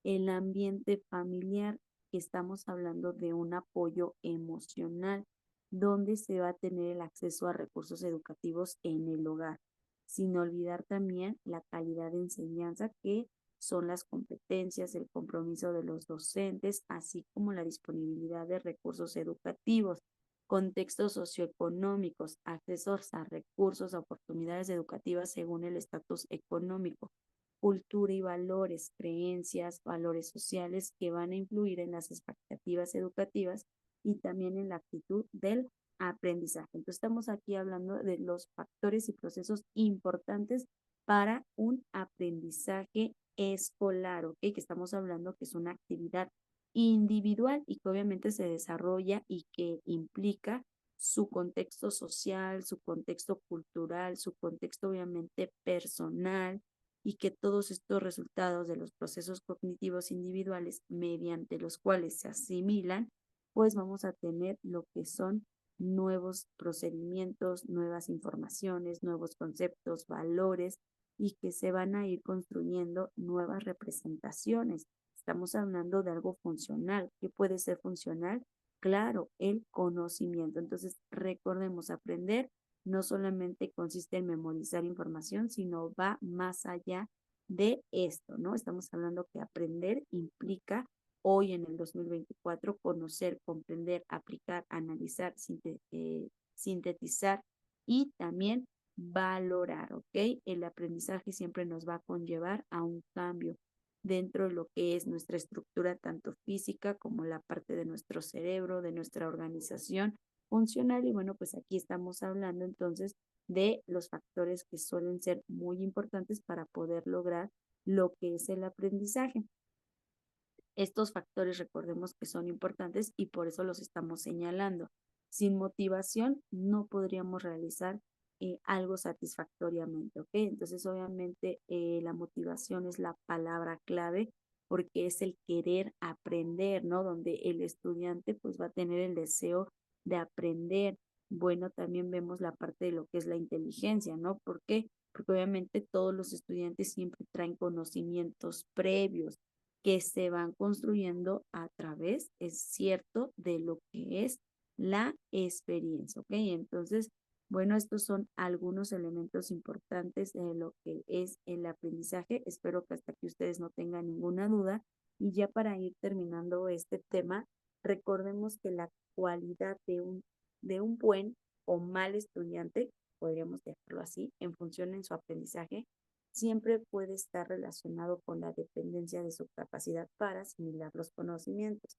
el ambiente familiar, que estamos hablando de un apoyo emocional, donde se va a tener el acceso a recursos educativos en el hogar, sin olvidar también la calidad de enseñanza que son las competencias, el compromiso de los docentes, así como la disponibilidad de recursos educativos, contextos socioeconómicos, accesos a recursos, a oportunidades educativas según el estatus económico, cultura y valores, creencias, valores sociales que van a influir en las expectativas educativas y también en la actitud del aprendizaje. Entonces estamos aquí hablando de los factores y procesos importantes para un aprendizaje escolar, ¿ok? Que estamos hablando que es una actividad individual y que obviamente se desarrolla y que implica su contexto social, su contexto cultural, su contexto obviamente personal y que todos estos resultados de los procesos cognitivos individuales mediante los cuales se asimilan, pues vamos a tener lo que son nuevos procedimientos, nuevas informaciones, nuevos conceptos, valores y que se van a ir construyendo nuevas representaciones. Estamos hablando de algo funcional. ¿Qué puede ser funcional? Claro, el conocimiento. Entonces, recordemos, aprender no solamente consiste en memorizar información, sino va más allá de esto, ¿no? Estamos hablando que aprender implica hoy en el 2024 conocer, comprender, aplicar, analizar, sintetizar y también valorar, ¿ok? El aprendizaje siempre nos va a conllevar a un cambio dentro de lo que es nuestra estructura tanto física como la parte de nuestro cerebro, de nuestra organización funcional. Y bueno, pues aquí estamos hablando entonces de los factores que suelen ser muy importantes para poder lograr lo que es el aprendizaje. Estos factores recordemos que son importantes y por eso los estamos señalando. Sin motivación no podríamos realizar algo satisfactoriamente, ¿ok? Entonces obviamente la motivación es la palabra clave porque es el querer aprender, ¿no? Donde el estudiante pues va a tener el deseo de aprender. Bueno, también vemos la parte de lo que es la inteligencia, ¿no? ¿Por qué? Porque obviamente todos los estudiantes siempre traen conocimientos previos que se van construyendo a través, es cierto, de lo que es la experiencia, ¿ok? Entonces, bueno, estos son algunos elementos importantes de lo que es el aprendizaje. Espero que hasta aquí ustedes no tengan ninguna duda. Y ya para ir terminando este tema, Recordemos que la cualidad de un buen o mal estudiante, podríamos dejarlo así, en función en su aprendizaje, siempre puede estar relacionado con la dependencia de su capacidad para asimilar los conocimientos.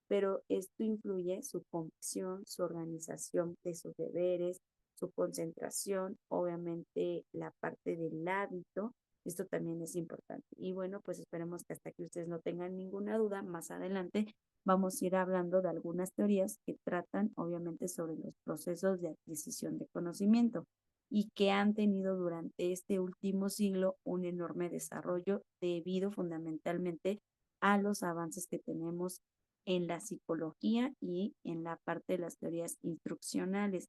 Pero esto incluye su convicción, su organización de sus deberes, su concentración, obviamente la parte del hábito. Esto también es importante. Y bueno, pues esperemos que hasta aquí ustedes no tengan ninguna duda. Más adelante vamos a ir hablando de algunas teorías que tratan obviamente sobre los procesos de adquisición de conocimiento y que han tenido durante este último siglo un enorme desarrollo debido fundamentalmente a los avances que tenemos en la psicología y en la parte de las teorías instruccionales,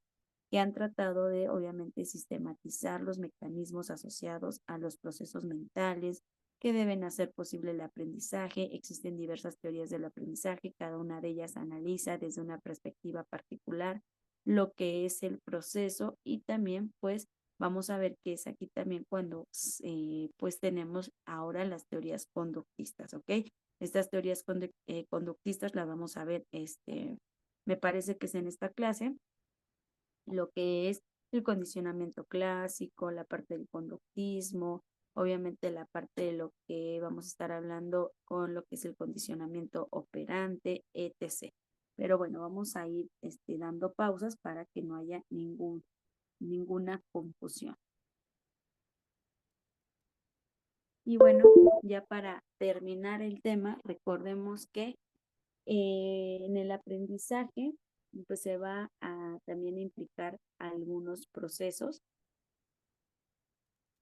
que han tratado de, obviamente, sistematizar los mecanismos asociados a los procesos mentales que deben hacer posible el aprendizaje. Existen diversas teorías del aprendizaje, cada una de ellas analiza desde una perspectiva particular lo que es el proceso y también, pues, vamos a ver que es aquí también cuando, pues, tenemos ahora las teorías conductistas, ¿ok? Estas teorías conductistas las vamos a ver, me parece que es en esta clase, lo que es el condicionamiento clásico, la parte del conductismo, obviamente la parte de lo que vamos a estar hablando con lo que es el condicionamiento operante, etc. Pero bueno, vamos a ir dando pausas para que no haya ninguna confusión. Y bueno, ya para terminar el tema, recordemos que en el aprendizaje, pues se va a también implicar algunos procesos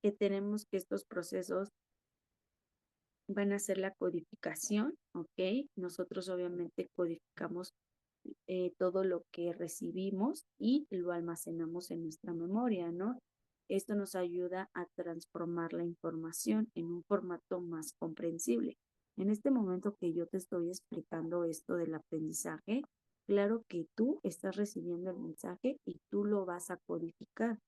que tenemos que estos procesos van a ser la codificación, ¿ok? Nosotros obviamente codificamos todo lo que recibimos y lo almacenamos en nuestra memoria, ¿no? Esto nos ayuda a transformar la información en un formato más comprensible. En este momento que yo te estoy explicando esto del aprendizaje, claro que tú estás recibiendo el mensaje y tú lo vas a codificar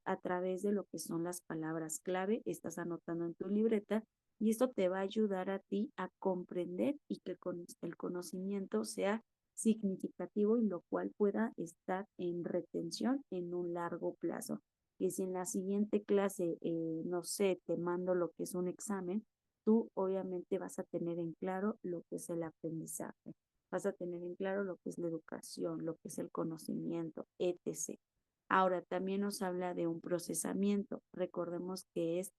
a través de lo que son las palabras clave, estás anotando en tu libreta y esto te va a ayudar a ti a comprender y que el conocimiento sea significativo y lo cual pueda estar en retención en un largo plazo. Que si en la siguiente clase, no sé, te mando lo que es un examen, tú obviamente vas a tener en claro lo que es el aprendizaje, vas a tener en claro lo que es la educación, lo que es el conocimiento, etc. Ahora, también nos habla de un procesamiento. Recordemos que es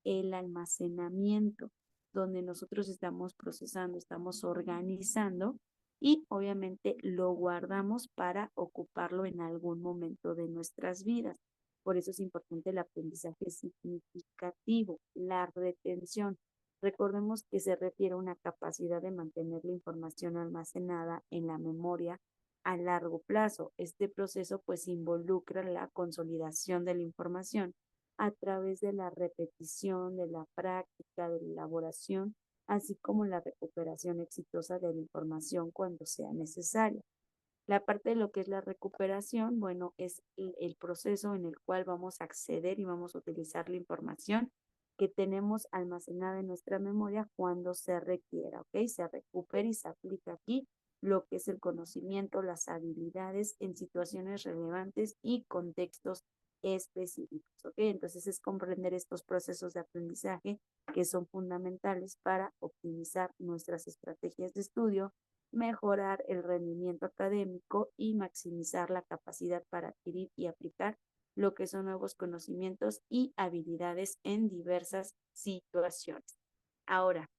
el almacenamiento, donde nosotros estamos procesando, estamos organizando y obviamente lo guardamos para ocuparlo en algún momento de nuestras vidas. Por eso es importante el aprendizaje significativo, la retención. Recordemos que se refiere a una capacidad de mantener la información almacenada en la memoria a largo plazo. Este proceso pues involucra la consolidación de la información a través de la repetición, de la práctica, de la elaboración, así como la recuperación exitosa de la información cuando sea necesaria. La parte de lo que es la recuperación, bueno, es el proceso en el cual vamos a acceder y vamos a utilizar la información que tenemos almacenada en nuestra memoria cuando se requiera, ¿ok? Se recupera y se aplica aquí lo que es el conocimiento, las habilidades en situaciones relevantes y contextos específicos, ¿ok? Entonces es comprender estos procesos de aprendizaje que son fundamentales para optimizar nuestras estrategias de estudio, mejorar el rendimiento académico y maximizar la capacidad para adquirir y aplicar lo que son nuevos conocimientos y habilidades en diversas situaciones. Ahora,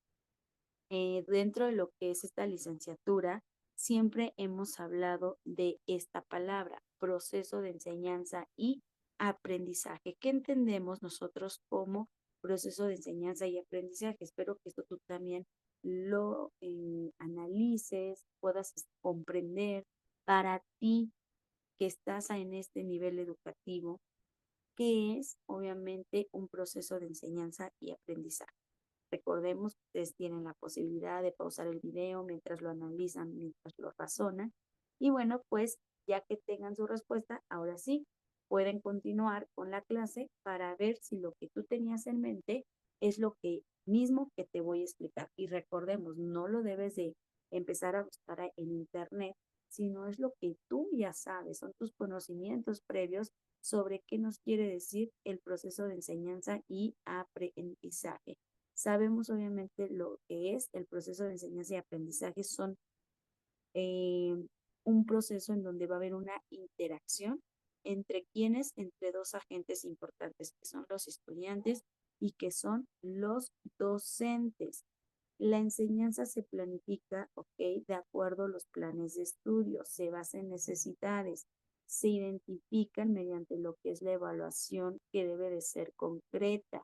dentro de lo que es esta licenciatura, siempre hemos hablado de esta palabra, proceso de enseñanza y aprendizaje. ¿Qué entendemos nosotros como proceso de enseñanza y aprendizaje? Espero que esto tú también lo analices, puedas comprender para ti que estás en este nivel educativo, que es obviamente un proceso de enseñanza y aprendizaje. Recordemos que ustedes tienen la posibilidad de pausar el video mientras lo analizan, mientras lo razonan. Y bueno, pues ya que tengan su respuesta, ahora sí, pueden continuar con la clase para ver si lo que tú tenías en mente es lo que mismo que te voy a explicar. Y recordemos, no lo debes de empezar a buscar en internet, sino es lo que tú ya sabes, son tus conocimientos previos sobre qué nos quiere decir el proceso de enseñanza y aprendizaje. Sabemos obviamente lo que es el proceso de enseñanza y aprendizaje, son eh, un proceso en donde va a haber una interacción entre dos agentes importantes, que son los estudiantes y que son los docentes. La enseñanza se planifica, ok, de acuerdo a los planes de estudio, se basa en necesidades, se identifican mediante lo que es la evaluación que debe de ser concreta,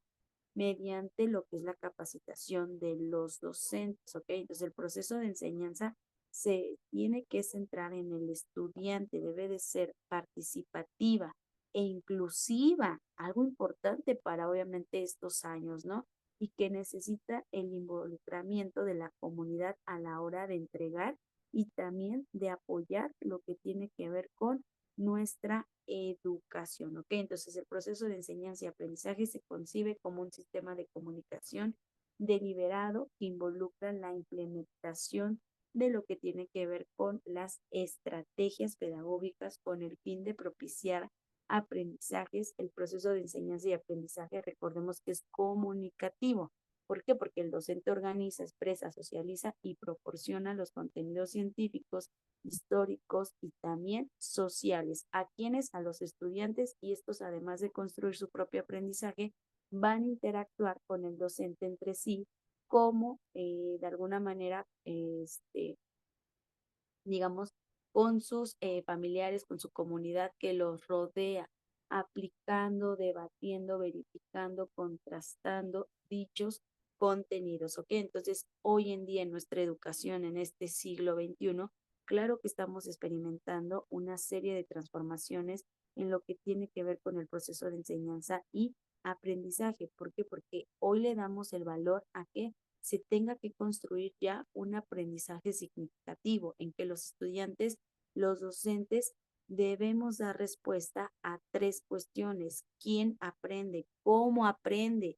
mediante lo que es la capacitación de los docentes, ¿ok? Entonces el proceso de enseñanza se tiene que centrar en el estudiante, debe de ser participativa e inclusiva, algo importante para obviamente estos años, ¿no? Y que necesita el involucramiento de la comunidad a la hora de entregar y también de apoyar lo que tiene que ver con nuestra educación, ¿ok? Entonces el proceso de enseñanza y aprendizaje se concibe como un sistema de comunicación deliberado que involucra la implementación de lo que tiene que ver con las estrategias pedagógicas con el fin de propiciar aprendizajes. El proceso de enseñanza y aprendizaje, recordemos que es comunicativo. ¿Por qué? Porque el docente organiza, expresa, socializa y proporciona los contenidos científicos, históricos y también sociales. ¿A quienes? A los estudiantes, y estos, además de construir su propio aprendizaje, van a interactuar con el docente entre sí como de alguna manera, digamos, con sus familiares, con su comunidad que los rodea, aplicando, debatiendo, verificando, contrastando dichos contenidos, ¿ok? Entonces, hoy en día en nuestra educación, en este siglo XXI, claro que estamos experimentando una serie de transformaciones en lo que tiene que ver con el proceso de enseñanza y aprendizaje. ¿Por qué? Porque hoy le damos el valor a que se tenga que construir ya un aprendizaje significativo en que los estudiantes, los docentes, debemos dar respuesta a tres cuestiones: quién aprende, cómo aprende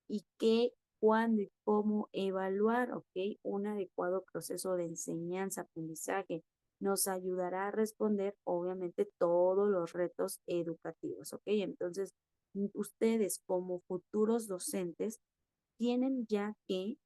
y qué, cuándo y cómo evaluar, ¿ok? Un adecuado proceso de enseñanza, aprendizaje nos ayudará a responder, obviamente, todos los retos educativos, ¿ok? Entonces, ustedes como futuros docentes tienen ya que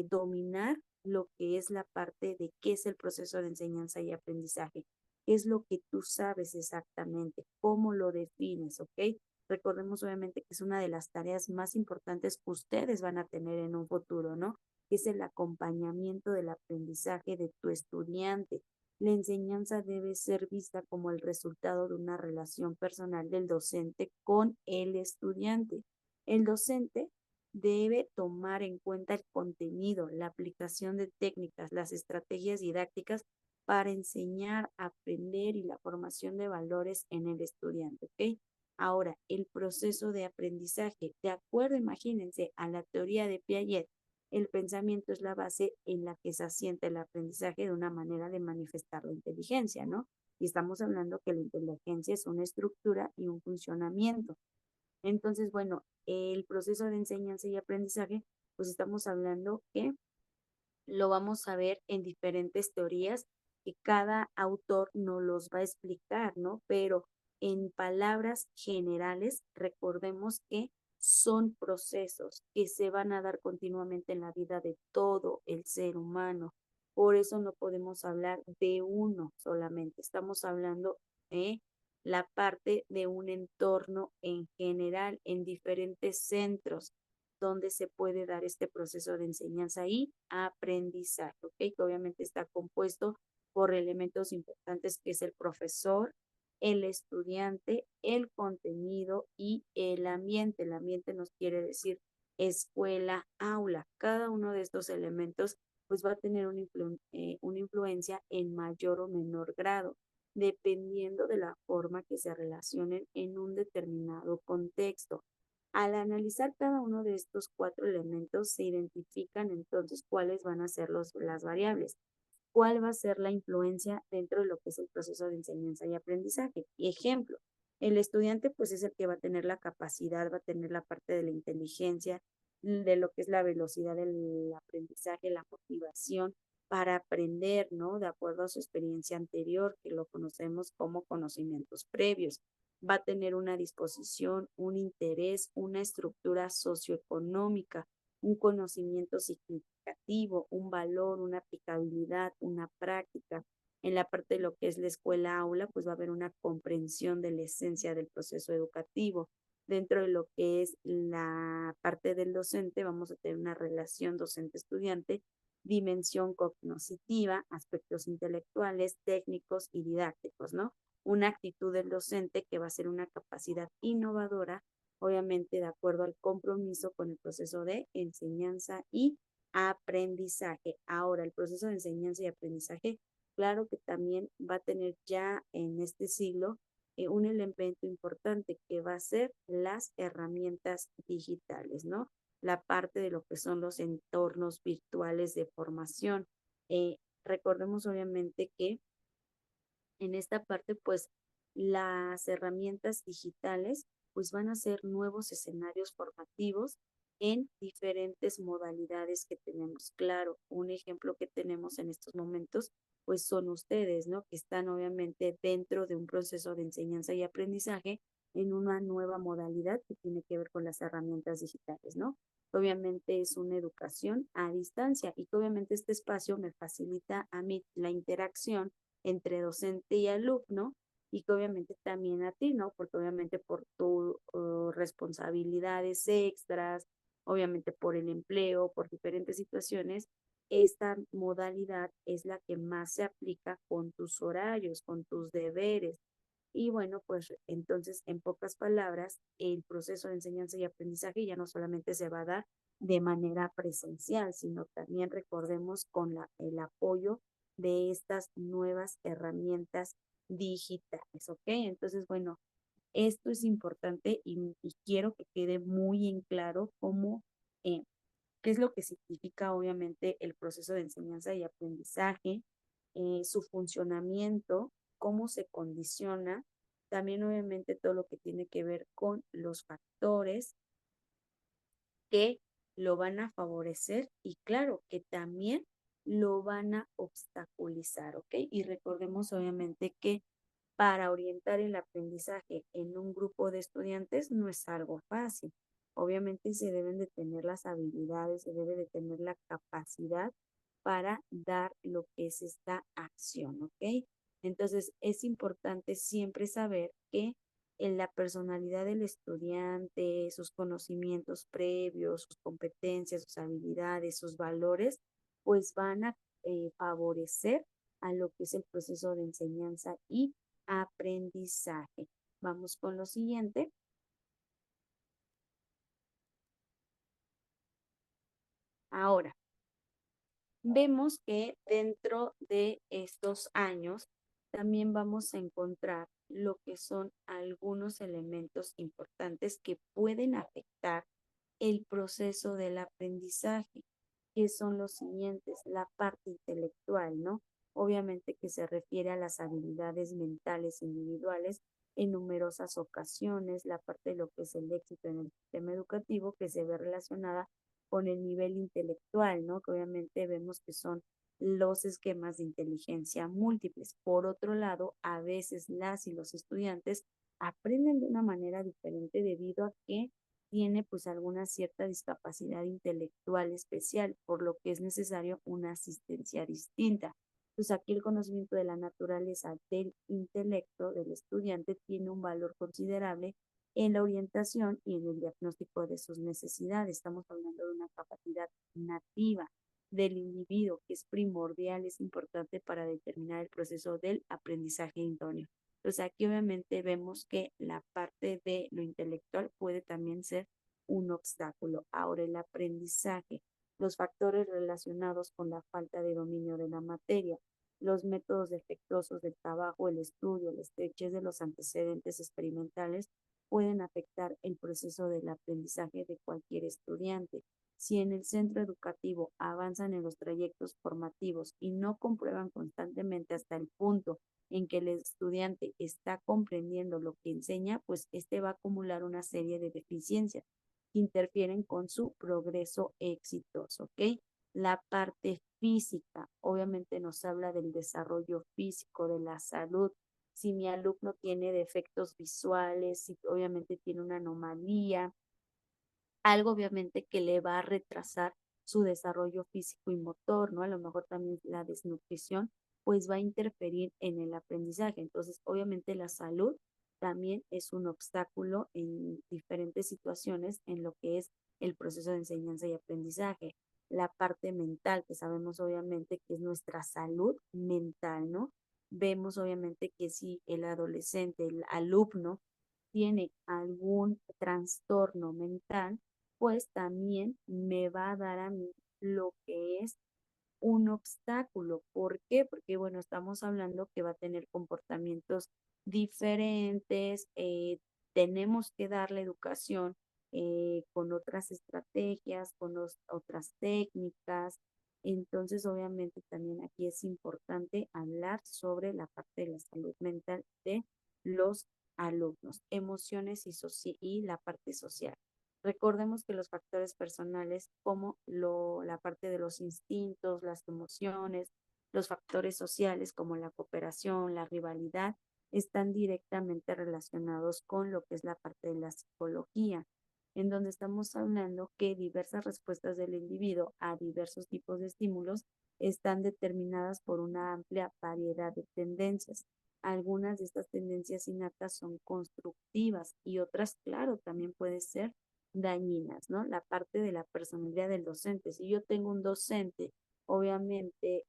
dominar lo que es la parte de qué es el proceso de enseñanza y aprendizaje, qué es lo que tú sabes exactamente, cómo lo defines, ¿ok? Recordemos obviamente que es una de las tareas más importantes que ustedes van a tener en un futuro, ¿no? Que es el acompañamiento del aprendizaje de tu estudiante. La enseñanza debe ser vista como el resultado de una relación personal del docente con el estudiante. El docente debe tomar en cuenta el contenido, la aplicación de técnicas, las estrategias didácticas para enseñar, aprender y la formación de valores en el estudiante, ¿ok? Ahora, el proceso de aprendizaje, de acuerdo, imagínense, a la teoría de Piaget, el pensamiento es la base en la que se asienta el aprendizaje de una manera de manifestar la inteligencia, ¿no? Y estamos hablando que la inteligencia es una estructura y un funcionamiento. Entonces, bueno, el proceso de enseñanza y aprendizaje, pues estamos hablando que lo vamos a ver en diferentes teorías que cada autor nos los va a explicar, ¿no? Pero en palabras generales, recordemos que son procesos que se van a dar continuamente en la vida de todo el ser humano. Por eso no podemos hablar de uno solamente. Estamos hablando de la parte de un entorno en general, en diferentes centros donde se puede dar este proceso de enseñanza y aprendizaje, ¿ok? Que obviamente está compuesto por elementos importantes que es el profesor, el estudiante, el contenido y el ambiente. El ambiente nos quiere decir escuela, aula. Cada uno de estos elementos pues va a tener una influencia en mayor o menor grado, dependiendo de la forma que se relacionen en un determinado contexto. Al analizar cada uno de estos cuatro elementos, se identifican entonces cuáles van a ser las variables, cuál va a ser la influencia dentro de lo que es el proceso de enseñanza y aprendizaje. Ejemplo, el estudiante pues es el que va a tener la capacidad, va a tener la parte de la inteligencia, de lo que es la velocidad del aprendizaje, la motivación para aprender, ¿no? De acuerdo a su experiencia anterior, que lo conocemos como conocimientos previos. Va a tener una disposición, un interés, una estructura socioeconómica, un conocimiento significativo, un valor, una aplicabilidad, una práctica. En la parte de lo que es la escuela aula, pues va a haber una comprensión de la esencia del proceso educativo. Dentro de lo que es la parte del docente, vamos a tener una relación docente-estudiante, dimensión cognitiva, aspectos intelectuales, técnicos y didácticos, ¿no? Una actitud del docente que va a ser una capacidad innovadora, obviamente de acuerdo al compromiso con el proceso de enseñanza y aprendizaje. Ahora, el proceso de enseñanza y aprendizaje, claro que también va a tener ya en este siglo un elemento importante que va a ser las herramientas digitales, ¿no? La parte de lo que son los entornos virtuales de formación. Recordemos obviamente que en esta parte, pues las herramientas digitales, pues van a ser nuevos escenarios formativos en diferentes modalidades que tenemos. Claro, un ejemplo que tenemos en estos momentos, pues son ustedes, ¿no? Que están obviamente dentro de un proceso de enseñanza y aprendizaje en una nueva modalidad que tiene que ver con las herramientas digitales, ¿no? Obviamente es una educación a distancia y que obviamente este espacio me facilita a mí la interacción entre docente y alumno y que obviamente también a ti, ¿no? Porque obviamente por tus responsabilidades extras, obviamente por el empleo, por diferentes situaciones, esta modalidad es la que más se aplica con tus horarios, con tus deberes. Y bueno, pues entonces, en pocas palabras, el proceso de enseñanza y aprendizaje ya no solamente se va a dar de manera presencial, sino también recordemos con el apoyo de estas nuevas herramientas digitales, ¿ok? Entonces, bueno, esto es importante y quiero que quede muy en claro cómo, eh, qué es lo que significa obviamente el proceso de enseñanza y aprendizaje, su funcionamiento, cómo se condiciona, también obviamente todo lo que tiene que ver con los factores que lo van a favorecer y claro, que también lo van a obstaculizar, ¿ok? Y recordemos obviamente que para orientar el aprendizaje en un grupo de estudiantes no es algo fácil. Obviamente se deben de tener las habilidades, se debe de tener la capacidad para dar lo que es esta acción, ¿ok? Entonces es importante siempre saber que en la personalidad del estudiante, sus conocimientos previos, sus competencias, sus habilidades, sus valores, pues van a favorecer a lo que es el proceso de enseñanza y aprendizaje. Vamos con lo siguiente. Ahora, vemos que dentro de estos años también vamos a encontrar lo que son algunos elementos importantes que pueden afectar el proceso del aprendizaje, que son los siguientes, la parte intelectual, ¿no? Obviamente que se refiere a las habilidades mentales individuales en numerosas ocasiones, la parte de lo que es el éxito en el sistema educativo que se ve relacionada con el nivel intelectual, ¿no? Que obviamente vemos que son los esquemas de inteligencia múltiples. Por otro lado, a veces las y los estudiantes aprenden de una manera diferente debido a que tiene pues alguna cierta discapacidad intelectual especial, por lo que es necesario una asistencia distinta. Pues aquí el conocimiento de la naturaleza del intelecto del estudiante tiene un valor considerable en la orientación y en el diagnóstico de sus necesidades. Estamos hablando de una capacidad nativa del individuo que es primordial, es importante para determinar el proceso del aprendizaje idóneo. Entonces aquí obviamente vemos que la parte de lo intelectual puede también ser un obstáculo. Ahora el aprendizaje, los factores relacionados con la falta de dominio de la materia, los métodos defectuosos del trabajo, el estudio, la estrechez de los antecedentes experimentales pueden afectar el proceso del aprendizaje de cualquier estudiante. Si en el centro educativo avanzan en los trayectos formativos y no comprueban constantemente hasta el punto en que el estudiante está comprendiendo lo que enseña, pues este va a acumular una serie de deficiencias que interfieren con su progreso exitoso, ¿ok? La parte física, obviamente nos habla del desarrollo físico, de la salud. Si mi alumno tiene defectos visuales, si obviamente tiene una anomalía, algo obviamente que le va a retrasar su desarrollo físico y motor, ¿no? A lo mejor también la desnutrición, pues va a interferir en el aprendizaje. Entonces, obviamente la salud también es un obstáculo en diferentes situaciones en lo que es el proceso de enseñanza y aprendizaje. La parte mental, que sabemos obviamente que es nuestra salud mental, ¿no? Vemos obviamente que si el adolescente, el alumno, tiene algún trastorno mental, pues también me va a dar a mí lo que es un obstáculo. ¿Por qué? Porque, bueno, estamos hablando que va a tener comportamientos diferentes, tenemos que darle educación con otras estrategias, con otras técnicas. Entonces, obviamente, también aquí es importante hablar sobre la parte de la salud mental de los alumnos, emociones y la parte social. Recordemos que los factores personales, como la parte de los instintos, las emociones, los factores sociales, como la cooperación, la rivalidad, están directamente relacionados con lo que es la parte de la psicología, en donde estamos hablando que diversas respuestas del individuo a diversos tipos de estímulos están determinadas por una amplia variedad de tendencias. Algunas de estas tendencias innatas son constructivas y otras, claro, también pueden ser dañinas, ¿no? La parte de la personalidad del docente. Si yo tengo un docente, obviamente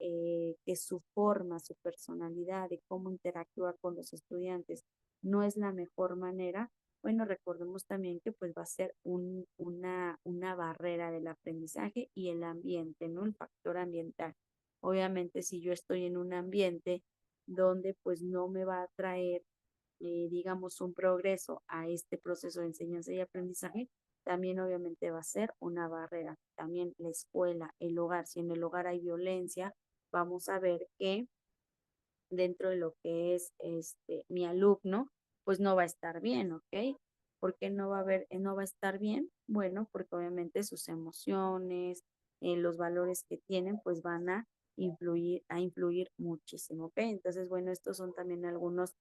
que su forma, su personalidad de cómo interactúa con los estudiantes no es la mejor manera, bueno, recordemos también que pues va a ser una barrera del aprendizaje y el ambiente, ¿no? El factor ambiental. Obviamente, si yo estoy en un ambiente donde pues no me va a traer, digamos, un progreso a este proceso de enseñanza y aprendizaje, también obviamente va a ser una barrera. También la escuela, el hogar, si en el hogar hay violencia, vamos a ver que dentro de lo que es mi alumno, pues no va a estar bien, ¿ok? ¿Por qué no va a estar bien? Bueno, porque obviamente sus emociones, los valores que tienen, pues van a influir muchísimo, ¿ok? Entonces, bueno, estos son también algunos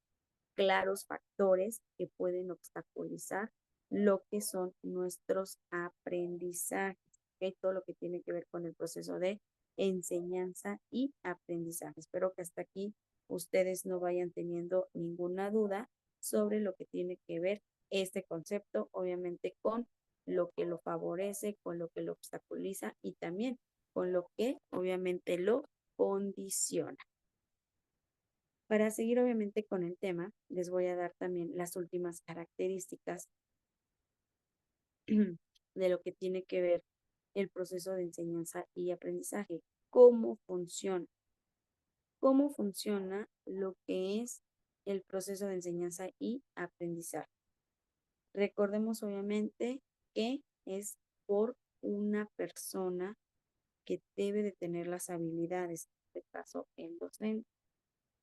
claros factores que pueden obstaculizar lo que son nuestros aprendizajes, ¿ok? Todo lo que tiene que ver con el proceso de enseñanza y aprendizaje. Espero que hasta aquí ustedes no vayan teniendo ninguna duda sobre lo que tiene que ver este concepto, obviamente con lo que lo favorece, con lo que lo obstaculiza y también con lo que obviamente lo condiciona. Para seguir obviamente con el tema, les voy a dar también las últimas características de lo que tiene que ver el proceso de enseñanza y aprendizaje. ¿Cómo funciona? ¿Cómo funciona lo que es el proceso de enseñanza y aprendizaje? Recordemos obviamente que es por una persona que debe de tener las habilidades, en este caso el docente.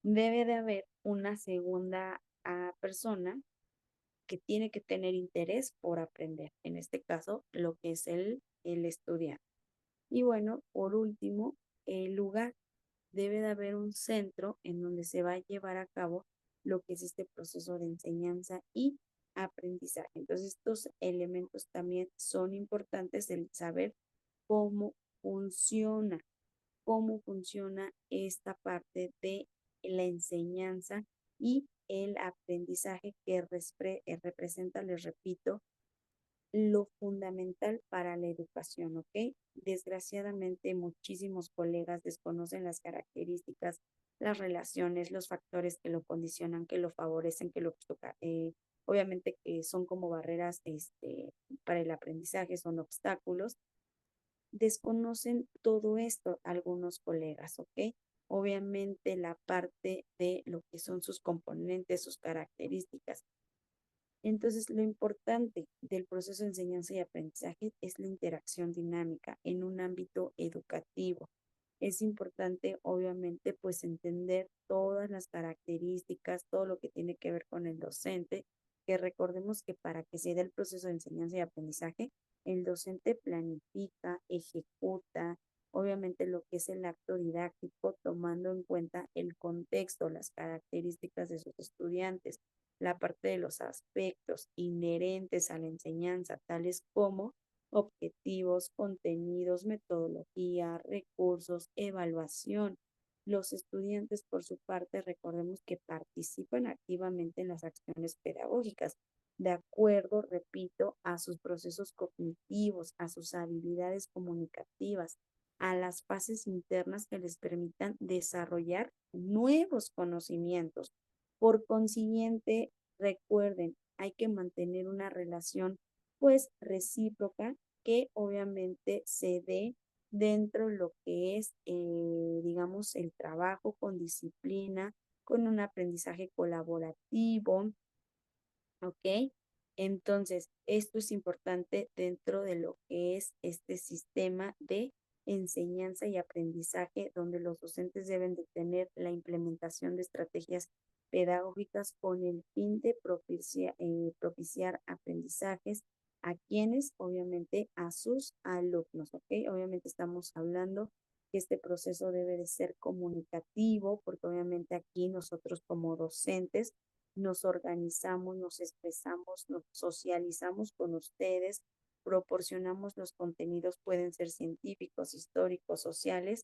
Debe de haber una segunda persona que tiene que tener interés por aprender, en este caso, lo que es el estudiante. Y bueno, por último, el lugar. Debe de haber un centro en donde se va a llevar a cabo lo que es este proceso de enseñanza y aprendizaje. Entonces, estos elementos también son importantes el saber cómo funciona, cómo funciona esta parte de la enseñanza y el aprendizaje que representa, les repito, lo fundamental para la educación, ¿ok? Desgraciadamente, muchísimos colegas desconocen las características, las relaciones, los factores que lo condicionan, que lo favorecen, que lo obviamente que son como barreras para el aprendizaje, son obstáculos. Desconocen todo esto algunos colegas, ¿ok? Obviamente la parte de lo que son sus componentes, sus características. Entonces, lo importante del proceso de enseñanza y aprendizaje es la interacción dinámica en un ámbito educativo. Es importante, obviamente, pues entender todas las características, todo lo que tiene que ver con el docente, que recordemos que para que se dé el proceso de enseñanza y aprendizaje, el docente planifica, ejecuta, obviamente lo que es el acto didáctico, tomando en cuenta el contexto, las características de sus estudiantes, la parte de los aspectos inherentes a la enseñanza, tales como objetivos, contenidos, metodología, recursos, evaluación. Los estudiantes, por su parte, recordemos que participan activamente en las acciones pedagógicas, de acuerdo, repito, a sus procesos cognitivos, a sus habilidades comunicativas, a las fases internas que les permitan desarrollar nuevos conocimientos. Por consiguiente, recuerden, hay que mantener una relación pues recíproca que obviamente se dé dentro de lo que es, digamos, el trabajo con disciplina, con un aprendizaje colaborativo, ¿ok? Entonces, esto es importante dentro de lo que es este sistema de enseñanza y aprendizaje, donde los docentes deben de tener la implementación de estrategias pedagógicas con el fin de propiciar aprendizajes a quienes, obviamente, a sus alumnos, ¿ok? Obviamente estamos hablando que este proceso debe de ser comunicativo, porque obviamente aquí nosotros como docentes nos organizamos, nos expresamos, nos socializamos con ustedes, proporcionamos los contenidos, pueden ser científicos, históricos, sociales,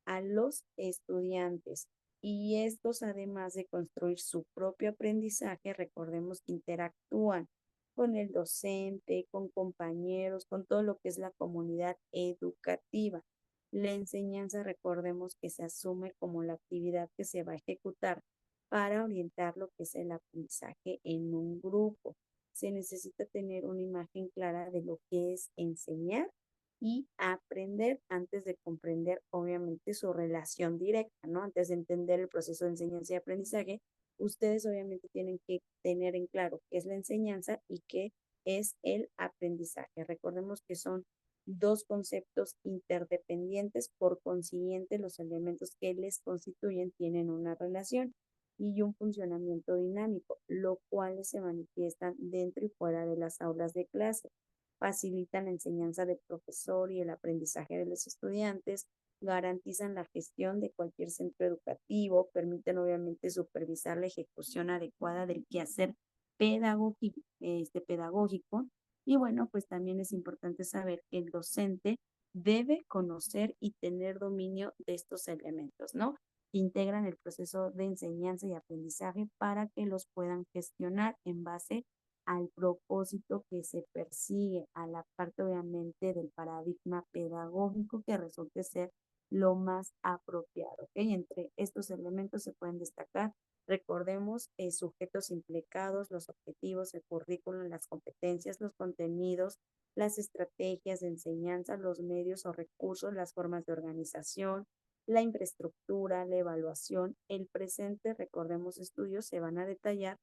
a los estudiantes. Y estos, además de construir su propio aprendizaje, recordemos que interactúan con el docente, con compañeros, con todo lo que es la comunidad educativa. La enseñanza, recordemos que se asume como la actividad que se va a ejecutar para orientar lo que es el aprendizaje en un grupo. Se necesita tener una imagen clara de lo que es enseñar y aprender antes de comprender, obviamente, su relación directa, ¿no? Antes de entender el proceso de enseñanza y aprendizaje, ustedes obviamente tienen que tener en claro qué es la enseñanza y qué es el aprendizaje. Recordemos que son dos conceptos interdependientes, por consiguiente, los elementos que les constituyen tienen una relación y un funcionamiento dinámico, lo cual se manifiestan dentro y fuera de las aulas de clase. Facilitan la enseñanza del profesor y el aprendizaje de los estudiantes, garantizan la gestión de cualquier centro educativo, permiten obviamente supervisar la ejecución adecuada del quehacer pedagógico. Y bueno, pues también es importante saber que el docente debe conocer y tener dominio de estos elementos, ¿no? Que integran el proceso de enseñanza y aprendizaje para que los puedan gestionar en base al propósito que se persigue, a la parte obviamente del paradigma pedagógico que resulte ser lo más apropiado. ¿Okay? Entre estos elementos se pueden destacar, recordemos, sujetos implicados, los objetivos, el currículum, las competencias, los contenidos, las estrategias de enseñanza, los medios o recursos, las formas de organización, la infraestructura, la evaluación, el presente, recordemos estudios, se van a detallar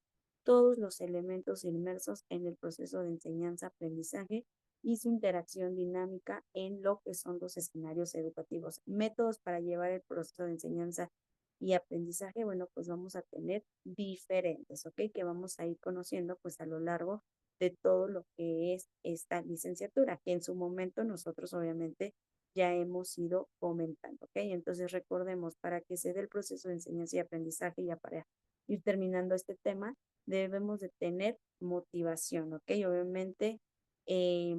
todos los elementos inmersos en el proceso de enseñanza-aprendizaje y su interacción dinámica en lo que son los escenarios educativos. Métodos para llevar el proceso de enseñanza y aprendizaje, bueno, pues vamos a tener diferentes, ¿ok? Que vamos a ir conociendo pues a lo largo de todo lo que es esta licenciatura, que en su momento nosotros obviamente ya hemos ido comentando, ¿ok? Entonces recordemos, para que se dé el proceso de enseñanza y aprendizaje, ya para ir terminando este tema, debemos de tener motivación, ¿ok? Obviamente, eh,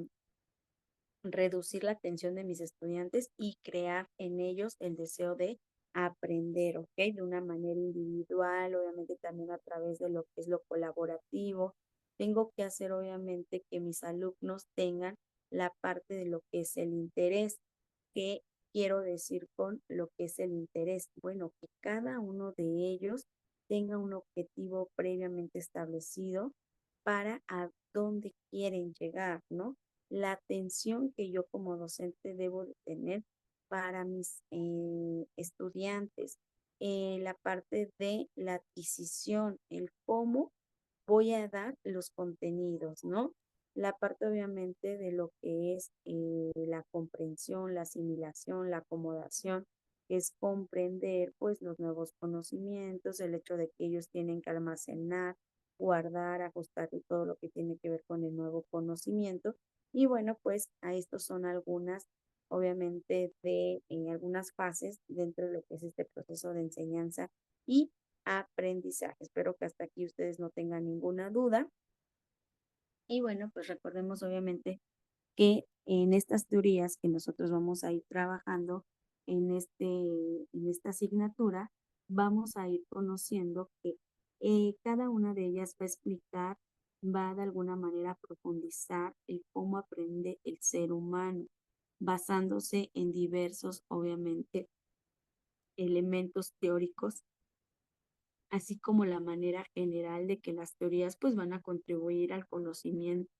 reducir la atención de mis estudiantes y crear en ellos el deseo de aprender, ¿ok? De una manera individual, obviamente también a través de lo que es lo colaborativo. Tengo que hacer, obviamente, que mis alumnos tengan la parte de lo que es el interés. ¿Qué quiero decir con lo que es el interés? Bueno, que cada uno de ellos tenga un objetivo previamente establecido para a dónde quieren llegar, ¿no? La atención que yo como docente debo de tener para mis estudiantes, la parte de la adquisición, el cómo voy a dar los contenidos, ¿no? La parte obviamente de lo que es la comprensión, la asimilación, la acomodación, es comprender pues los nuevos conocimientos, el hecho de que ellos tienen que almacenar, guardar, ajustar todo lo que tiene que ver con el nuevo conocimiento. Y bueno, pues a estos son algunas obviamente, de algunas fases dentro de lo que es este proceso de enseñanza y aprendizaje. Espero que hasta aquí ustedes no tengan ninguna duda. Y bueno, pues recordemos obviamente que en estas teorías que nosotros vamos a ir trabajando en esta asignatura, vamos a ir conociendo que cada una de ellas va a explicar, va de alguna manera a profundizar el cómo aprende el ser humano, basándose en diversos, obviamente, elementos teóricos, así como la manera general de que las teorías pues van a contribuir al conocimiento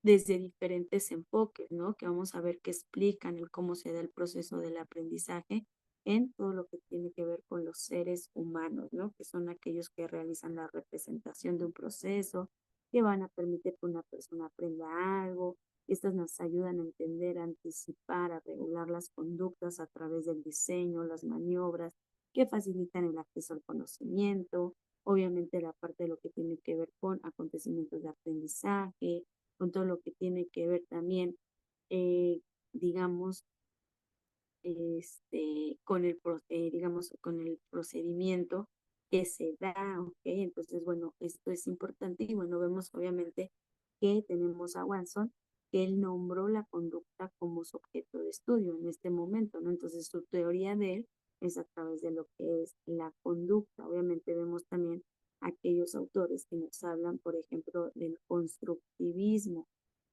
desde diferentes enfoques, ¿no? Que vamos a ver que explican el cómo se da el proceso del aprendizaje en todo lo que tiene que ver con los seres humanos, ¿no? Que son aquellos que realizan la representación de un proceso, que van a permitir que una persona aprenda algo. Estas nos ayudan a entender, a anticipar, a regular las conductas a través del diseño, las maniobras, que facilitan el acceso al conocimiento. Obviamente la parte de lo que tiene que ver con acontecimientos de aprendizaje, con todo lo que tiene que ver también, eh, digamos, digamos, con el procedimiento que se da, ¿ok? Entonces, bueno, esto es importante y bueno, vemos obviamente que tenemos a Watson, que él nombró la conducta como su objeto de estudio en este momento, ¿no? Entonces, su teoría de él es a través de lo que es la conducta. Obviamente vemos también aquellos autores que nos hablan, por ejemplo, del constructivismo.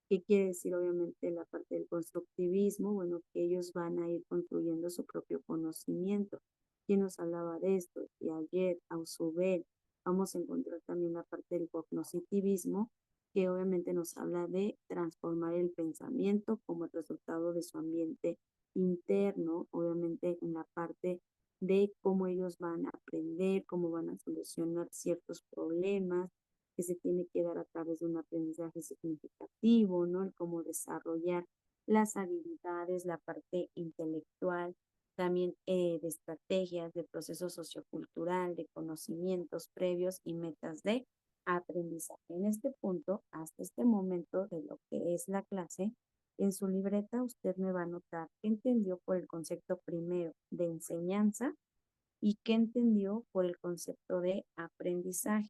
¿Qué quiere decir obviamente la parte del constructivismo? Bueno, que ellos van a ir construyendo su propio conocimiento. ¿Quién nos hablaba de esto? Piaget, Ausubel. Vamos a encontrar también la parte del cognitivismo, que obviamente nos habla de transformar el pensamiento como el resultado de su ambiente interno, obviamente en la parte de cómo ellos van a aprender, cómo van a solucionar ciertos problemas, que se tiene que dar a través de un aprendizaje significativo, ¿no? El cómo desarrollar las habilidades, la parte intelectual, también de estrategias, de proceso sociocultural, de conocimientos previos y metas de aprendizaje. En este punto, hasta este momento de lo que es la clase, en su libreta usted me va a notar qué entendió por el concepto primero de enseñanza y qué entendió por el concepto de aprendizaje.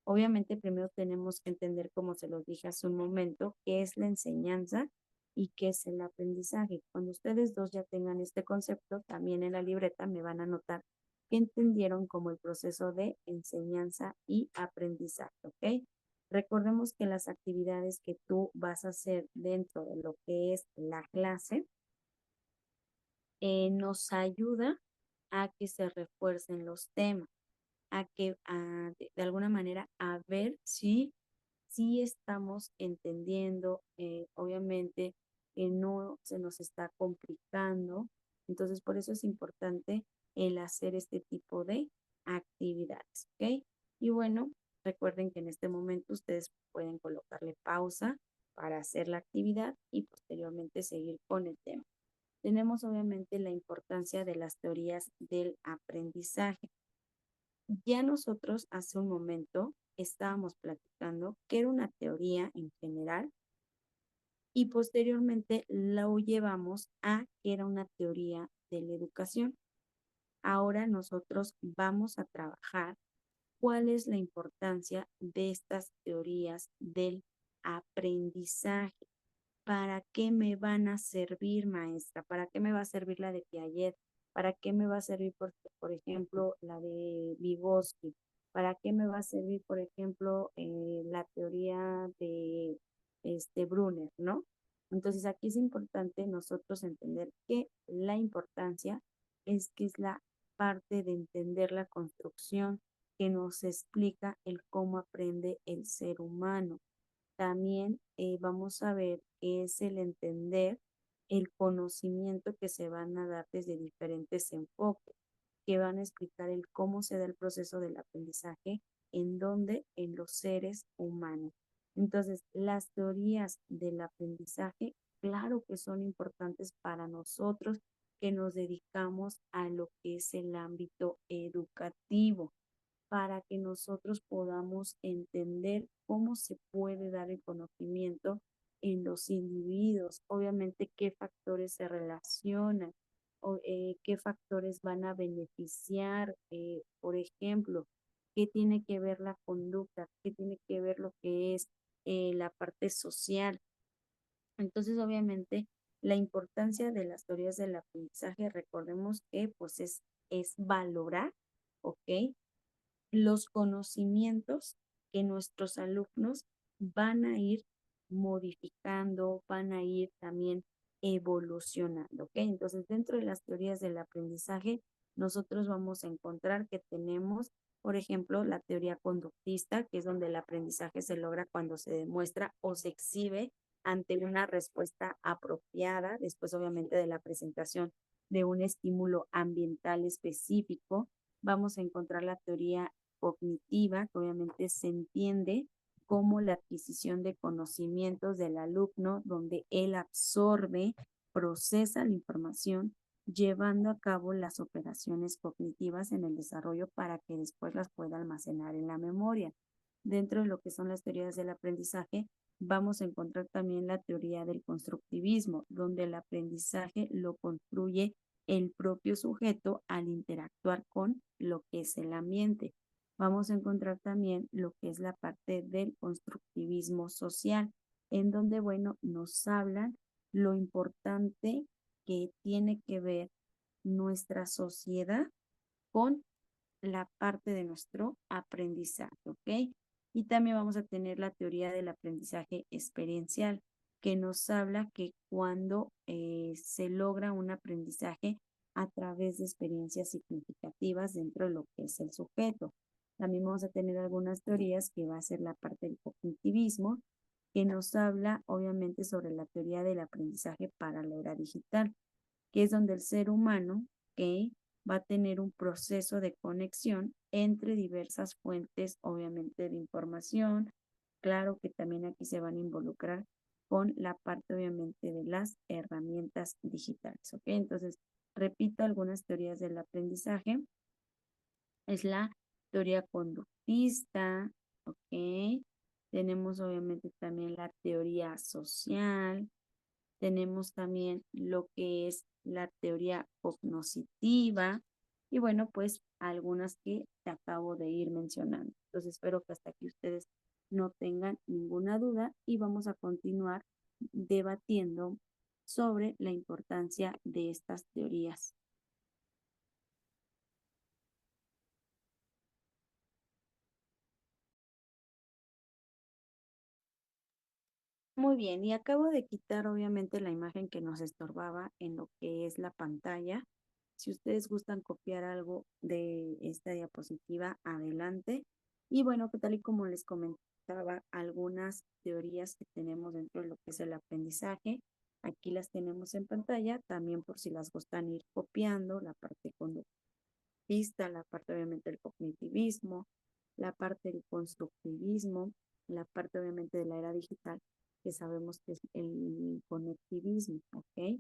Obviamente, primero tenemos que entender, como se los dije hace un momento, qué es la enseñanza y qué es el aprendizaje. Cuando ustedes dos ya tengan este concepto, también en la libreta me van a anotar qué entendieron como el proceso de enseñanza y aprendizaje, ¿ok? Recordemos que las actividades que tú vas a hacer dentro de lo que es la clase nos ayuda a que se refuercen los temas, de alguna manera a ver si estamos entendiendo, obviamente que no se nos está complicando. Entonces, por eso es importante el hacer este tipo de actividades, ¿ok? Y bueno, recuerden que en este momento ustedes pueden colocarle pausa para hacer la actividad y posteriormente seguir con el tema. Tenemos obviamente la importancia de las teorías del aprendizaje. Ya nosotros hace un momento estábamos platicando que era una teoría en general y posteriormente lo llevamos a que era una teoría de la educación. Ahora nosotros vamos a trabajar cuál es la importancia de estas teorías del aprendizaje. ¿Para qué me van a servir, maestra? ¿Para qué me va a servir la de Piaget? ¿Para qué me va a servir, por ejemplo, la de Vygotsky? ¿Para qué me va a servir, por ejemplo, la teoría de Brunner, ¿no? Entonces aquí es importante nosotros entender que la importancia es que es la parte de entender la construcción que nos explica el cómo aprende el ser humano. También vamos a ver que es el entender el conocimiento que se van a dar desde diferentes enfoques, que van a explicar el cómo se da el proceso del aprendizaje, en dónde, en los seres humanos. Entonces, las teorías del aprendizaje, claro que son importantes para nosotros que nos dedicamos a lo que es el ámbito educativo para que nosotros podamos entender cómo se puede dar el conocimiento en los individuos, obviamente qué factores se relacionan o qué factores van a beneficiar, por ejemplo, qué tiene que ver la conducta, qué tiene que ver lo que es la parte social. Entonces, obviamente, la importancia de las teorías del aprendizaje, recordemos que pues es valorar, ¿ok? Los conocimientos que nuestros alumnos van a ir modificando, van a ir también evolucionando, ¿ok? Entonces, dentro de las teorías del aprendizaje, nosotros vamos a encontrar que tenemos, por ejemplo, la teoría conductista, que es donde el aprendizaje se logra cuando se demuestra o se exhibe ante una respuesta apropiada, después obviamente de la presentación de un estímulo ambiental específico. Vamos a encontrar la teoría cognitiva, que obviamente se entiende como la adquisición de conocimientos del alumno, donde él absorbe, procesa la información, llevando a cabo las operaciones cognitivas en el desarrollo para que después las pueda almacenar en la memoria. Dentro de lo que son las teorías del aprendizaje, vamos a encontrar también la teoría del constructivismo, donde el aprendizaje lo construye el propio sujeto al interactuar con lo que es el ambiente. Vamos a encontrar también lo que es la parte del constructivismo social, en donde, bueno, nos hablan lo importante que tiene que ver nuestra sociedad con la parte de nuestro aprendizaje, ¿ok? Y también vamos a tener la teoría del aprendizaje experiencial, que nos habla que cuando se logra un aprendizaje a través de experiencias significativas dentro de lo que es el sujeto. También vamos a tener algunas teorías que va a ser la parte del cognitivismo, que nos habla obviamente sobre la teoría del aprendizaje para la era digital, que es donde el ser humano, ¿ok?, va a tener un proceso de conexión entre diversas fuentes, obviamente, de información. Claro que también aquí se van a involucrar con la parte, obviamente, de las herramientas digitales, ¿ok? Entonces, repito algunas teorías del aprendizaje. Es la teoría conductista, ¿ok? Tenemos, obviamente, también la teoría social. Tenemos también lo que es la teoría cognoscitiva y bueno, pues algunas que te acabo de ir mencionando. Entonces espero que hasta aquí ustedes no tengan ninguna duda y vamos a continuar debatiendo sobre la importancia de estas teorías. Muy bien, y acabo de quitar obviamente la imagen que nos estorbaba en lo que es la pantalla. Si ustedes gustan copiar algo de esta diapositiva, adelante. Y bueno, que tal y como les comentaba, algunas teorías que tenemos dentro de lo que es el aprendizaje, aquí las tenemos en pantalla, también por si las gustan ir copiando, la parte conductista, la parte obviamente del cognitivismo, la parte del constructivismo, la parte obviamente de la era digital, que sabemos que es el conectivismo, ¿ok?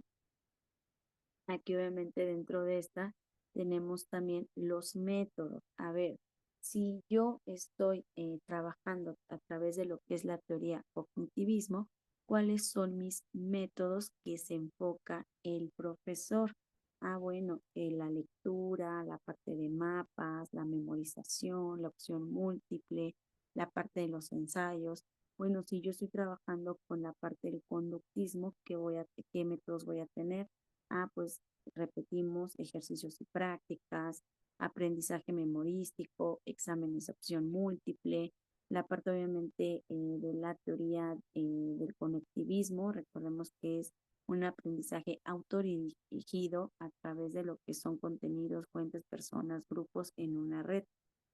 Aquí obviamente dentro de esta tenemos también los métodos. A ver, si yo estoy trabajando a través de lo que es la teoría cognitivismo, ¿cuáles son mis métodos que se enfoca el profesor? Ah, bueno, la lectura, la parte de mapas, la memorización, la opción múltiple, la parte de los ensayos. Bueno, si yo estoy trabajando con la parte del conductismo, ¿qué métodos voy a tener? Ah, pues repetimos ejercicios y prácticas, aprendizaje memorístico, exámenes de opción múltiple, la parte obviamente de la teoría del conectivismo, recordemos que es un aprendizaje autodirigido a través de lo que son contenidos, fuentes, personas, grupos en una red,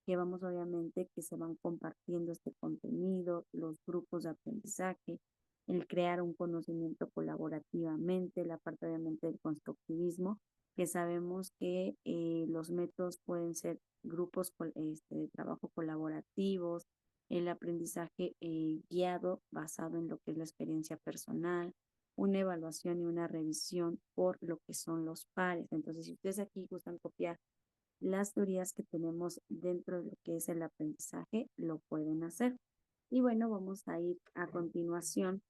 que vamos obviamente que se van compartiendo este contenido, los grupos de aprendizaje, el crear un conocimiento colaborativamente, la parte obviamente del constructivismo, que sabemos que los métodos pueden ser grupos de trabajo colaborativos, el aprendizaje guiado basado en lo que es la experiencia personal, una evaluación y una revisión por lo que son los pares. Entonces, si ustedes aquí gustan copiar las teorías que tenemos dentro de lo que es el aprendizaje, lo pueden hacer. Y bueno, vamos a ir a continuación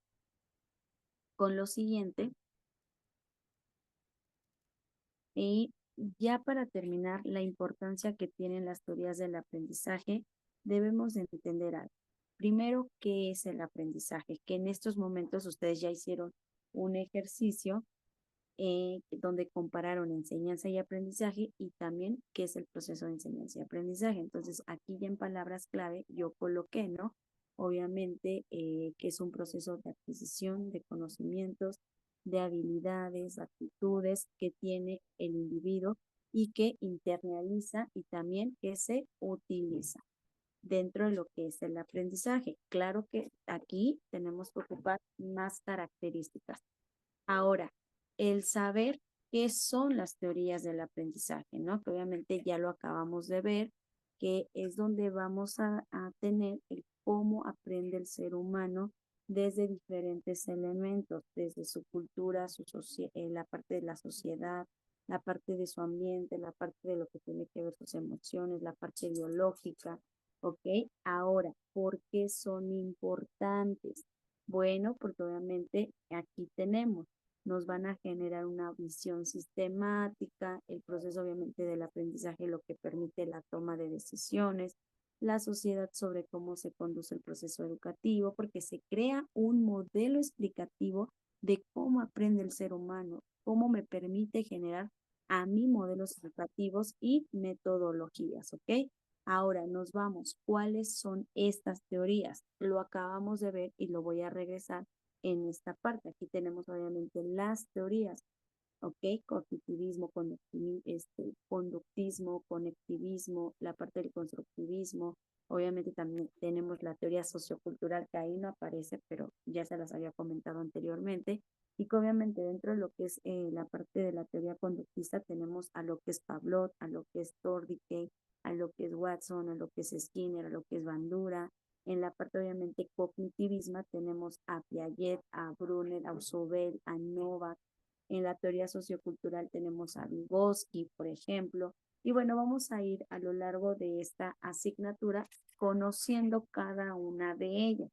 con lo siguiente. Y ya para terminar, la importancia que tienen las teorías del aprendizaje, debemos de entender algo. Primero, ¿qué es el aprendizaje? Que en estos momentos ustedes ya hicieron un ejercicio donde compararon enseñanza y aprendizaje y también qué es el proceso de enseñanza y aprendizaje. Entonces, aquí ya en palabras clave yo coloqué, ¿no? Obviamente, que es un proceso de adquisición de conocimientos, de habilidades, actitudes que tiene el individuo y que internaliza y también que se utiliza dentro de lo que es el aprendizaje. Claro que aquí tenemos que ocupar más características. Ahora, el saber qué son las teorías del aprendizaje, ¿no? Que obviamente ya lo acabamos de ver, que es donde vamos a tener el cómo aprende el ser humano desde diferentes elementos, desde su cultura, la parte de la sociedad, la parte de su ambiente, la parte de lo que tiene que ver sus emociones, la parte biológica, ¿ok? Ahora, ¿por qué son importantes? Bueno, porque obviamente aquí tenemos nos van a generar una visión sistemática, el proceso obviamente del aprendizaje, lo que permite la toma de decisiones, la sociedad sobre cómo se conduce el proceso educativo, porque se crea un modelo explicativo de cómo aprende el ser humano, cómo me permite generar a mí modelos educativos y metodologías, ¿ok? Ahora nos vamos, ¿cuáles son estas teorías? Lo acabamos de ver y lo voy a regresar en esta parte. Aquí tenemos obviamente las teorías, ¿ok? Cognitivismo, conductismo, conectivismo, la parte del constructivismo. Obviamente también tenemos la teoría sociocultural que ahí no aparece, pero ya se las había comentado anteriormente. Y que obviamente dentro de lo que es la parte de la teoría conductista tenemos a lo que es Pavlov, a lo que es Thorndike, a lo que es Watson, a lo que es Skinner, a lo que es Bandura. En la parte obviamente cognitivismo tenemos a Piaget, a Brunner, a Zobel, a Novak. En la teoría sociocultural tenemos a Vygotsky, por ejemplo. Y bueno, vamos a ir a lo largo de esta asignatura conociendo cada una de ellas.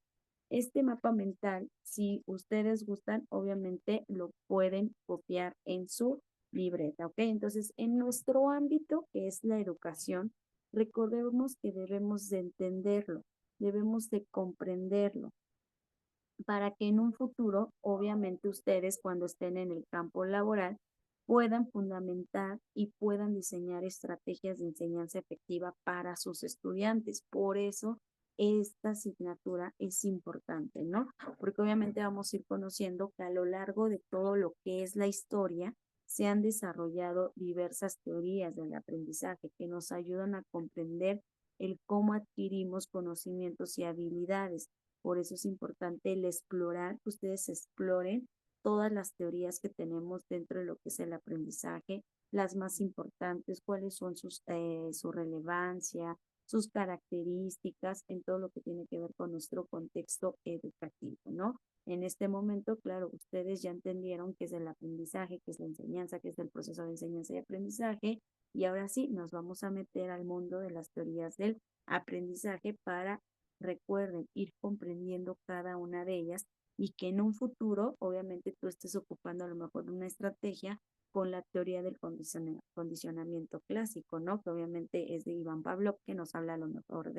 Este mapa mental, si ustedes gustan, obviamente lo pueden copiar en su libreta, ¿ok? Entonces, en nuestro ámbito, que es la educación, recordemos que debemos de entenderlo, debemos de comprenderlo, para que en un futuro, obviamente ustedes cuando estén en el campo laboral, puedan fundamentar y puedan diseñar estrategias de enseñanza efectiva para sus estudiantes. Por eso esta asignatura es importante, ¿no? Porque obviamente vamos a ir conociendo que a lo largo de todo lo que es la historia, se han desarrollado diversas teorías del aprendizaje que nos ayudan a comprender el cómo adquirimos conocimientos y habilidades. Por eso es importante el explorar, que ustedes exploren todas las teorías que tenemos dentro de lo que es el aprendizaje, las más importantes, cuáles son su relevancia, sus características en todo lo que tiene que ver con nuestro contexto educativo, ¿no? En este momento, claro, ustedes ya entendieron qué es el aprendizaje, qué es la enseñanza, qué es el proceso de enseñanza y aprendizaje, y ahora sí, nos vamos a meter al mundo de las teorías del aprendizaje para recuerden, ir comprendiendo cada una de ellas y que en un futuro, obviamente, tú estés ocupando a lo mejor una estrategia con la teoría del condicionamiento clásico, ¿no? Que obviamente es de Iván Pavlov, que nos habla a lo mejor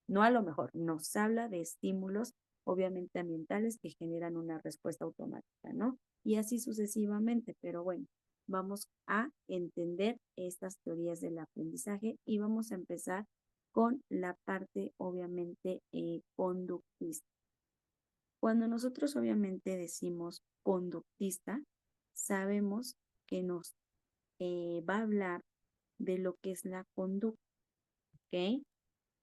no a lo mejor, nos habla de estímulos, obviamente ambientales, que generan una respuesta automática, ¿no? Y así sucesivamente, pero bueno, vamos a entender estas teorías del aprendizaje y vamos a empezar con la parte obviamente conductista. Cuando nosotros obviamente decimos conductista, sabemos que nos va a hablar de lo que es la conducta, ¿ok?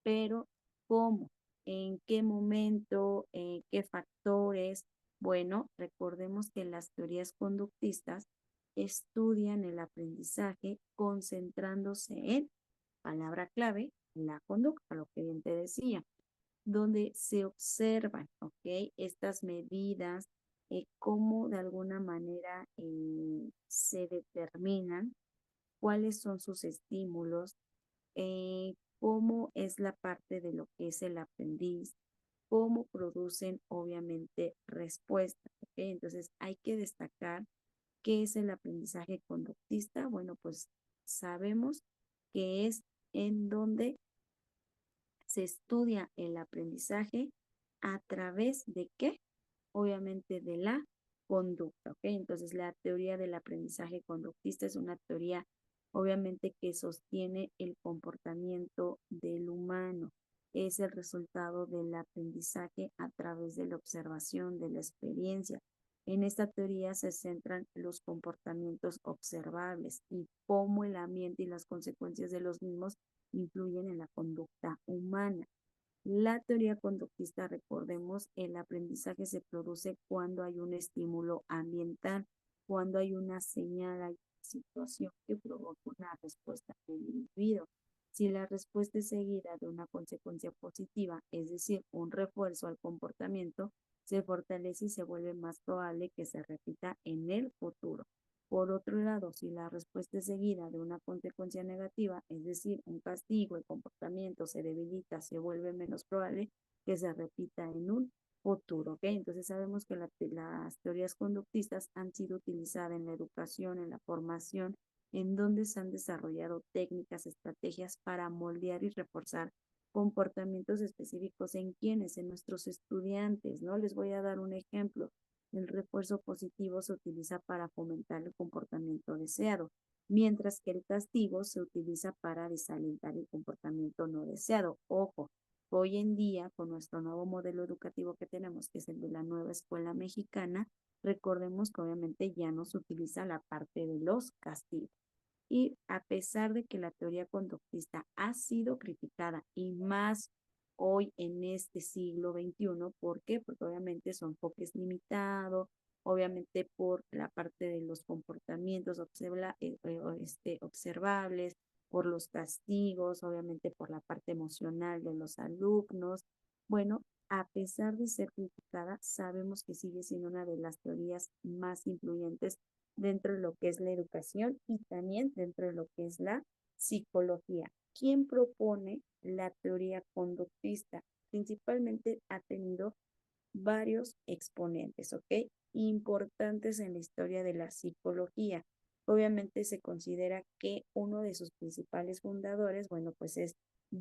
Pero ¿cómo? ¿En qué momento? ¿En qué factores? Bueno, recordemos que las teorías conductistas estudian el aprendizaje concentrándose en, palabra clave, la conducta, lo que bien te decía, donde se observan, ¿ok? Estas medidas, cómo de alguna manera se determinan cuáles son sus estímulos, cómo es la parte de lo que es el aprendiz, cómo producen obviamente respuestas, ¿ok? Entonces hay que destacar qué es el aprendizaje conductista. Bueno, pues sabemos que es en donde se estudia el aprendizaje a través de qué, obviamente de la conducta, ¿ok? Entonces la teoría del aprendizaje conductista es una teoría obviamente que sostiene el comportamiento del humano. Es el resultado del aprendizaje a través de la observación, de la experiencia. En esta teoría se centran los comportamientos observables y cómo el ambiente y las consecuencias de los mismos influyen en la conducta humana. La teoría conductista, recordemos, el aprendizaje se produce cuando hay un estímulo ambiental, cuando hay una señal, hay una situación que provoca una respuesta del individuo. Si la respuesta es seguida de una consecuencia positiva, es decir, un refuerzo al comportamiento, se fortalece y se vuelve más probable que se repita en el futuro. Por otro lado, si la respuesta es seguida de una consecuencia negativa, es decir, un castigo, el comportamiento se debilita, se vuelve menos probable que se repita en un futuro, ¿ok? Entonces sabemos que las teorías conductistas han sido utilizadas en la educación, en la formación, en donde se han desarrollado técnicas, estrategias para moldear y reforzar comportamientos específicos en quienes, en nuestros estudiantes, ¿no? Les voy a dar un ejemplo. El refuerzo positivo se utiliza para fomentar el comportamiento deseado, mientras que el castigo se utiliza para desalentar el comportamiento no deseado. Ojo, hoy en día, con nuestro nuevo modelo educativo que tenemos, que es el de la nueva escuela mexicana, recordemos que obviamente ya no se utiliza la parte de los castigos. Y a pesar de que la teoría conductista ha sido criticada y más hoy en este siglo XXI, ¿por qué? Porque obviamente su enfoque es limitado, obviamente por la parte de los comportamientos observables, por los castigos, obviamente por la parte emocional de los alumnos. Bueno, a pesar de ser criticada, sabemos que sigue siendo una de las teorías más influyentes dentro de lo que es la educación y también dentro de lo que es la psicología. ¿Quién propone la teoría conductista? Principalmente ha tenido varios exponentes, ¿ok? Importantes en la historia de la psicología. Obviamente se considera que uno de sus principales fundadores, bueno, pues es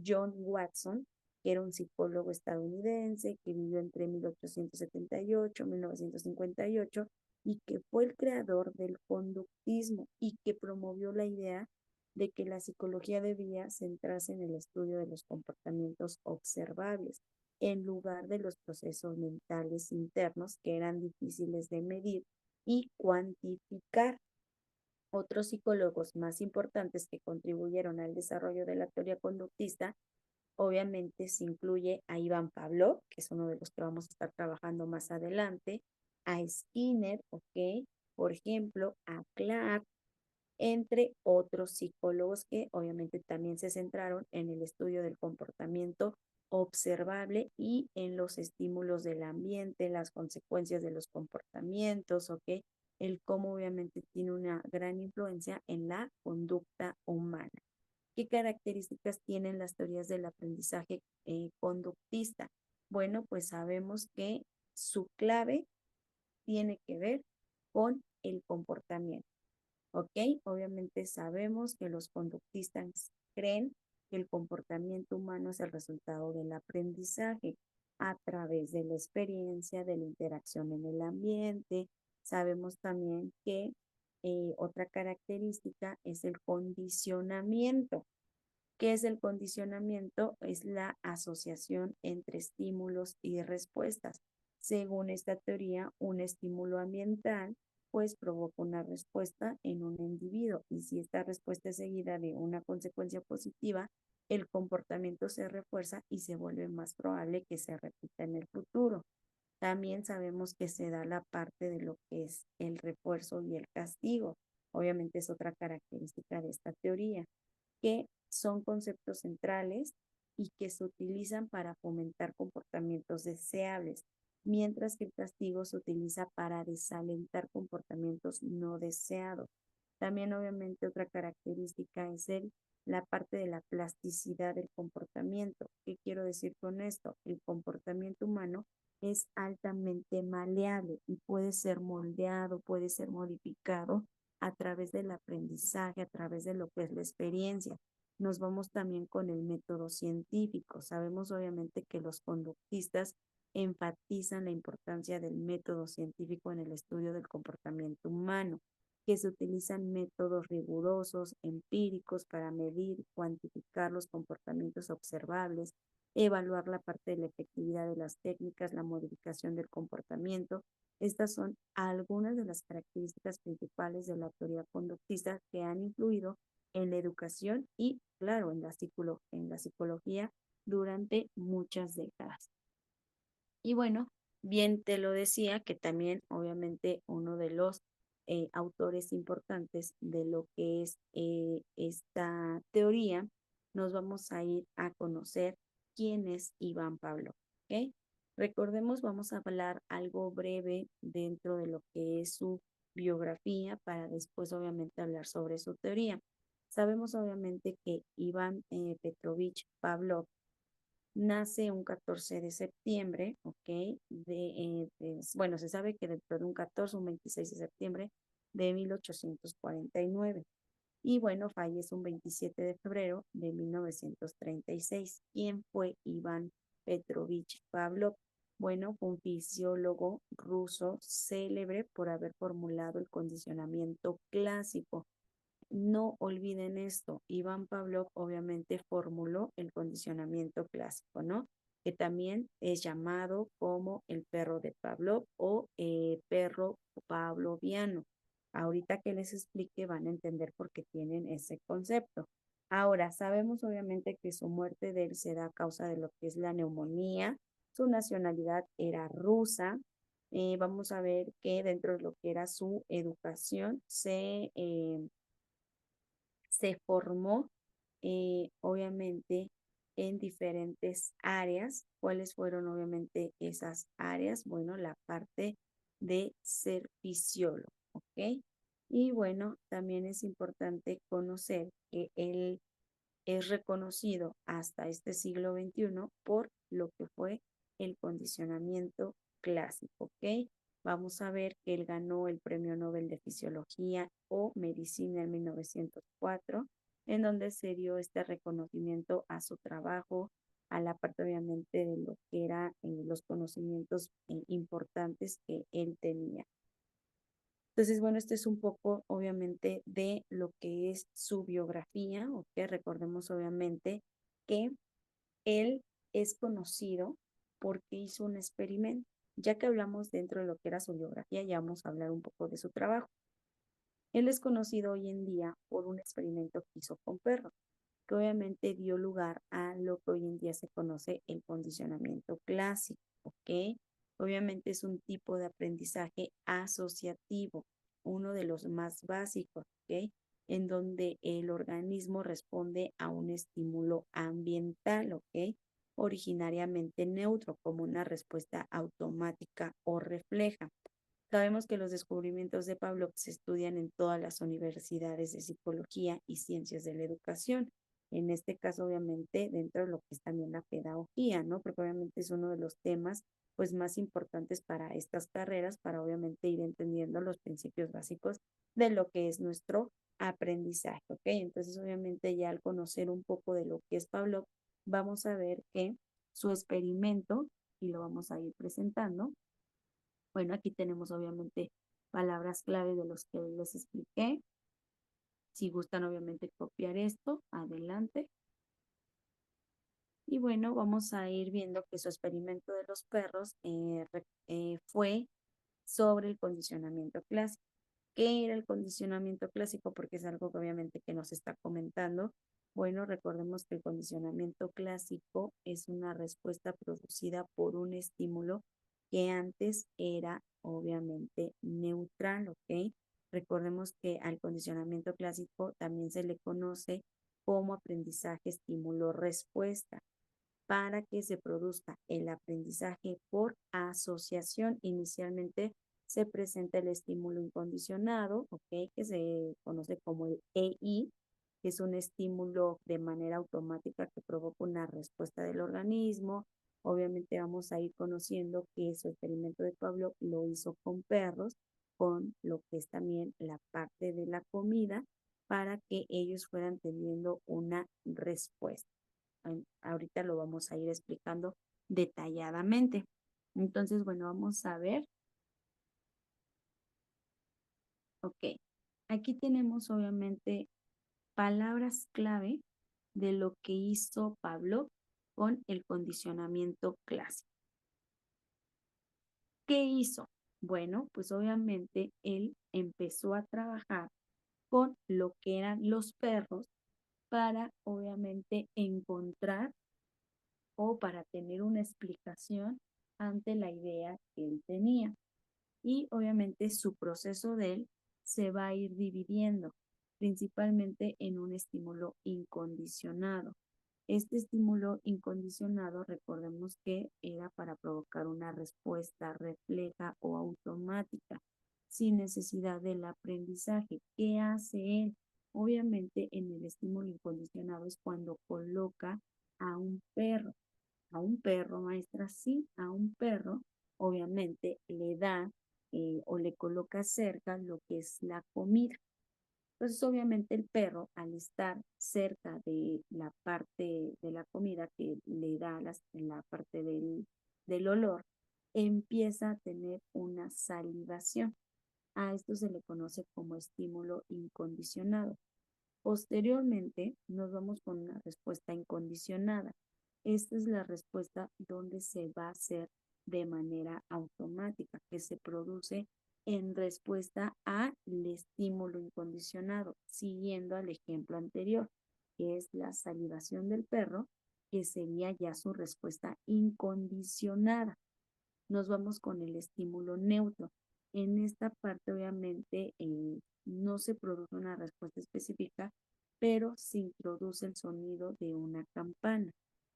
John Watson, que era un psicólogo estadounidense que vivió entre 1878 y 1958 y que fue el creador del conductismo y que promovió la idea de que la psicología debía centrarse en el estudio de los comportamientos observables en lugar de los procesos mentales internos que eran difíciles de medir y cuantificar. Otros psicólogos más importantes que contribuyeron al desarrollo de la teoría conductista, obviamente se incluye a Iván Pavlov, que es uno de los que vamos a estar trabajando más adelante, a Skinner, ¿ok? Por ejemplo, a Clark, entre otros psicólogos que obviamente también se centraron en el estudio del comportamiento observable y en los estímulos del ambiente, las consecuencias de los comportamientos, ¿ok? El cómo obviamente tiene una gran influencia en la conducta humana. ¿Qué características tienen las teorías del aprendizaje conductista? Bueno, pues sabemos que su clave tiene que ver con el comportamiento. ¿Ok? Obviamente sabemos que los conductistas creen que el comportamiento humano es el resultado del aprendizaje a través de la experiencia, de la interacción en el ambiente. Sabemos también que otra característica es el condicionamiento. ¿Qué es el condicionamiento? Es la asociación entre estímulos y respuestas. Según esta teoría, un estímulo ambiental pues provoca una respuesta en un individuo y si esta respuesta es seguida de una consecuencia positiva, el comportamiento se refuerza y se vuelve más probable que se repita en el futuro. También sabemos que se da la parte de lo que es el refuerzo y el castigo. Obviamente es otra característica de esta teoría que son conceptos centrales y que se utilizan para fomentar comportamientos deseables, mientras que el castigo se utiliza para desalentar comportamientos no deseados. También obviamente otra característica es el la parte de la plasticidad del comportamiento. ¿Qué quiero decir con esto? El comportamiento humano es altamente maleable y puede ser moldeado, puede ser modificado a través del aprendizaje, a través de lo que es la experiencia. Nos vamos también con el método científico. Sabemos obviamente que los conductistas enfatizan la importancia del método científico en el estudio del comportamiento humano, que se utilizan métodos rigurosos, empíricos, para medir, cuantificar los comportamientos observables, evaluar la parte de la efectividad de las técnicas, la modificación del comportamiento. Estas son algunas de las características principales de la teoría conductista que han influido en la educación y, claro, en la psicología durante muchas décadas. Y bueno, bien te lo decía que también obviamente uno de los autores importantes de lo que es esta teoría, nos vamos a ir a conocer quién es Iván Pablo. ¿Ok? Recordemos, vamos a hablar algo breve dentro de lo que es su biografía para después obviamente hablar sobre su teoría. Sabemos obviamente que Iván Petrovich Pavlov nace un 14 de septiembre, ¿ok? Bueno, se sabe que dentro de un 14, un 26 de septiembre de 1849. Y bueno, fallece un 27 de febrero de 1936. ¿Quién fue Iván Petrovich Pavlov? Bueno, fue un fisiólogo ruso célebre por haber formulado el condicionamiento clásico. No olviden esto, Iván Pavlov obviamente formuló el condicionamiento clásico, ¿no? Que también es llamado como el perro de Pavlov o perro pavloviano. Ahorita que les explique van a entender por qué tienen ese concepto. Ahora, sabemos obviamente que su muerte de él se da a causa de lo que es la neumonía. Su nacionalidad era rusa. Vamos a ver que dentro de lo que era su educación se formó obviamente en diferentes áreas. ¿Cuáles fueron obviamente esas áreas? Bueno, la parte de ser fisiólogo, ¿ok? Y bueno, también es importante conocer que él es reconocido hasta este siglo XXI por lo que fue el condicionamiento clásico, ¿ok? Vamos a ver que él ganó el Premio Nobel de Fisiología o Medicina en 1904, en donde se dio este reconocimiento a su trabajo, a la parte obviamente de lo que eran los conocimientos importantes que él tenía. Entonces, bueno, este es un poco, obviamente, de lo que es su biografía, ¿ok? Recordemos, obviamente, que él es conocido porque hizo un experimento. Ya que hablamos dentro de lo que era su biografía, ya vamos a hablar un poco de su trabajo. Él es conocido hoy en día por un experimento que hizo con perros, que obviamente dio lugar a lo que hoy en día se conoce el condicionamiento clásico, ¿ok? Obviamente es un tipo de aprendizaje asociativo, uno de los más básicos, ¿ok? En donde el organismo responde a un estímulo ambiental, ¿ok? Originariamente neutro, como una respuesta automática o refleja. Sabemos que los descubrimientos de Pavlov se estudian en todas las universidades de psicología y ciencias de la educación. En este caso, obviamente, dentro de lo que es también la pedagogía, ¿no? Porque obviamente es uno de los temas pues más importantes para estas carreras, para obviamente ir entendiendo los principios básicos de lo que es nuestro aprendizaje, ¿ok? Entonces, obviamente, ya al conocer un poco de lo que es Pavlov, vamos a ver que su experimento, y lo vamos a ir presentando, bueno, aquí tenemos obviamente palabras clave de los que les expliqué. Si gustan obviamente copiar esto, adelante. Y bueno, vamos a ir viendo que su experimento de los perros fue sobre el condicionamiento clásico. ¿Qué era el condicionamiento clásico? Porque es algo que obviamente que nos está comentando. Bueno, recordemos que el condicionamiento clásico es una respuesta producida por un estímulo que antes era obviamente neutral, ¿ok? Recordemos que al condicionamiento clásico también se le conoce como aprendizaje estímulo-respuesta para que se produzca el aprendizaje por asociación. Inicialmente se presenta el estímulo incondicionado, ¿ok? Que se conoce como el EI, es un estímulo de manera automática que provoca una respuesta del organismo. Obviamente vamos a ir conociendo que su experimento de Pavlov lo hizo con perros, con lo que es también la parte de la comida, para que ellos fueran teniendo una respuesta. Ahorita lo vamos a ir explicando detalladamente. Entonces, bueno, vamos a ver. Ok, aquí tenemos obviamente palabras clave de lo que hizo Pablo con el condicionamiento clásico. ¿Qué hizo? Bueno, pues obviamente él empezó a trabajar con lo que eran los perros para obviamente encontrar o para tener una explicación ante la idea que él tenía. Y obviamente su proceso de él se va a ir dividiendo principalmente en un estímulo incondicionado. Este estímulo incondicionado, recordemos que era para provocar una respuesta refleja o automática, sin necesidad del aprendizaje. ¿Qué hace él? Obviamente en el estímulo incondicionado es cuando coloca a un perro, maestra, sí, a un perro, obviamente le da o le coloca cerca lo que es la comida. Entonces, obviamente el perro, al estar cerca de la parte de la comida que le da la parte del olor, empieza a tener una salivación. A esto se le conoce como estímulo incondicionado. Posteriormente, nos vamos con una respuesta incondicionada. Esta es la respuesta donde se va a hacer de manera automática, que se produce en respuesta al estímulo incondicionado, siguiendo al ejemplo anterior, que es la salivación del perro, que sería ya su respuesta incondicionada. Nos vamos con el estímulo neutro. En esta parte, obviamente, no se produce una respuesta específica, pero se introduce el sonido de una campana.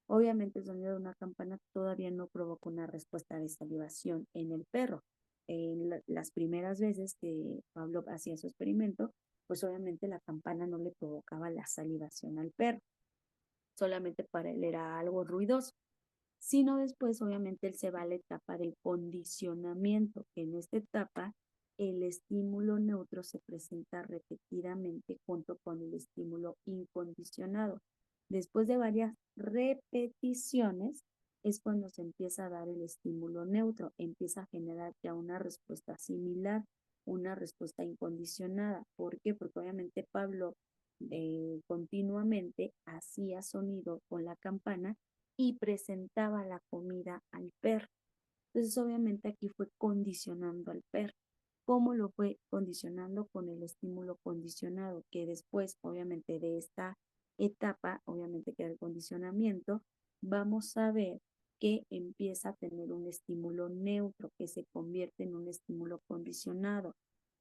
Obviamente, el sonido de una campana todavía no provoca una respuesta de salivación en el perro. En las primeras veces que Pablo hacía su experimento, pues obviamente la campana no le provocaba la salivación al perro, solamente para él era algo ruidoso, sino después obviamente él se va a la etapa del condicionamiento. En esta etapa el estímulo neutro se presenta repetidamente junto con el estímulo incondicionado. Después de varias repeticiones es cuando se empieza a dar el estímulo neutro, empieza a generar ya una respuesta similar, una respuesta incondicionada. ¿Por qué? Porque obviamente Pablo continuamente hacía sonido con la campana y presentaba la comida al perro. Entonces, obviamente aquí fue condicionando al perro. ¿Cómo lo fue condicionando? Con el estímulo condicionado, que después, obviamente, de esta etapa, obviamente que era el condicionamiento, vamos a ver que empieza a tener un estímulo neutro que se convierte en un estímulo condicionado.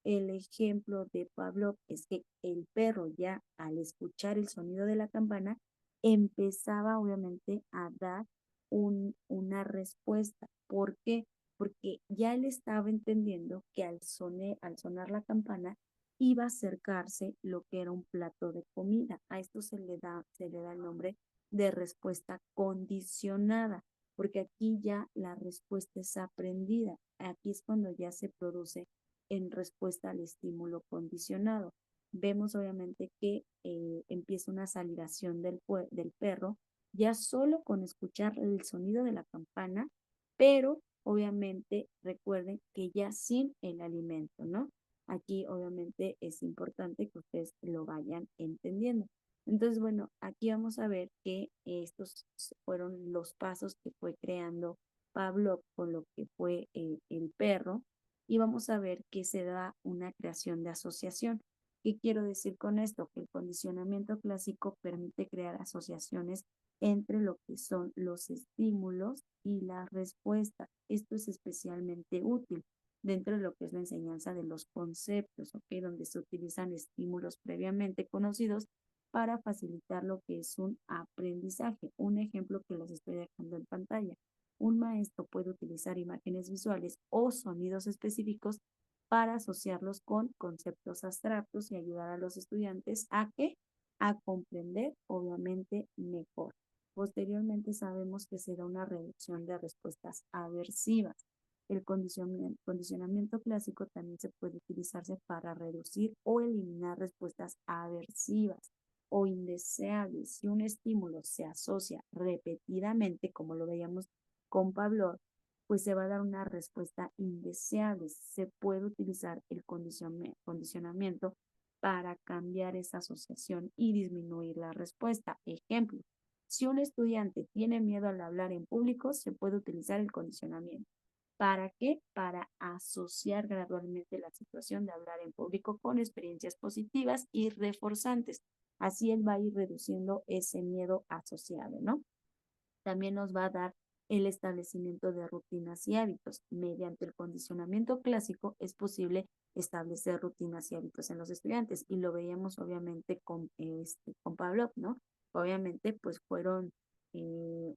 El ejemplo de Pablo es que el perro ya al escuchar el sonido de la campana empezaba obviamente a dar una respuesta. ¿Por qué? Porque ya él estaba entendiendo que al sonar la campana iba a acercarse lo que era un plato de comida. A esto se le da el nombre de respuesta condicionada, porque aquí ya la respuesta es aprendida. Aquí es cuando ya se produce en respuesta al estímulo condicionado. Vemos obviamente que empieza una salivación del perro ya solo con escuchar el sonido de la campana, pero obviamente recuerden que ya sin el alimento, ¿no? Aquí obviamente es importante que ustedes lo vayan entendiendo. Entonces, bueno, aquí vamos a ver que estos fueron los pasos que fue creando Pablo con lo que fue el perro, y vamos a ver que se da una creación de asociación. ¿Qué quiero decir con esto? Que el condicionamiento clásico permite crear asociaciones entre lo que son los estímulos y la respuesta. Esto es especialmente útil dentro de lo que es la enseñanza de los conceptos, ¿ok? Donde se utilizan estímulos previamente conocidos para facilitar lo que es un aprendizaje. Un ejemplo que les estoy dejando en pantalla. Un maestro puede utilizar imágenes visuales o sonidos específicos para asociarlos con conceptos abstractos y ayudar a los estudiantes a que a comprender, obviamente, mejor. Posteriormente sabemos que se da una reducción de respuestas aversivas. El condicionamiento clásico también se puede utilizarse para reducir o eliminar respuestas aversivas o indeseables. Si un estímulo se asocia repetidamente, como lo veíamos con Pavlov, pues se va a dar una respuesta indeseable. Se puede utilizar el condicionamiento para cambiar esa asociación y disminuir la respuesta. Ejemplo, si un estudiante tiene miedo al hablar en público, se puede utilizar el condicionamiento. ¿Para qué? Para asociar gradualmente la situación de hablar en público con experiencias positivas y reforzantes. Así él va a ir reduciendo ese miedo asociado, ¿no? También nos va a dar el establecimiento de rutinas y hábitos. Mediante el condicionamiento clásico es posible establecer rutinas y hábitos en los estudiantes y lo veíamos obviamente con Pavlov, ¿no? Obviamente pues eh,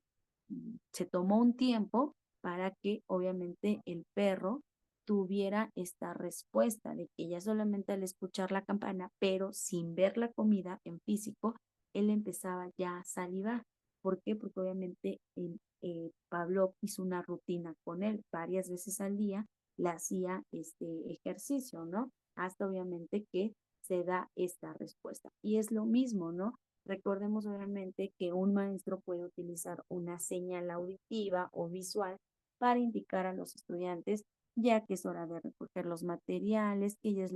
se tomó un tiempo para que obviamente el perro tuviera esta respuesta de que ya solamente al escuchar la campana, pero sin ver la comida en físico, él empezaba ya a salivar. ¿Por qué? Porque obviamente Pablo hizo una rutina con él varias veces al día, le hacía este ejercicio, ¿no? Hasta obviamente que se da esta respuesta. Y es lo mismo, ¿no? Recordemos obviamente que un maestro puede utilizar una señal auditiva o visual para indicar a los estudiantes ya que es hora de recoger los materiales, que ya es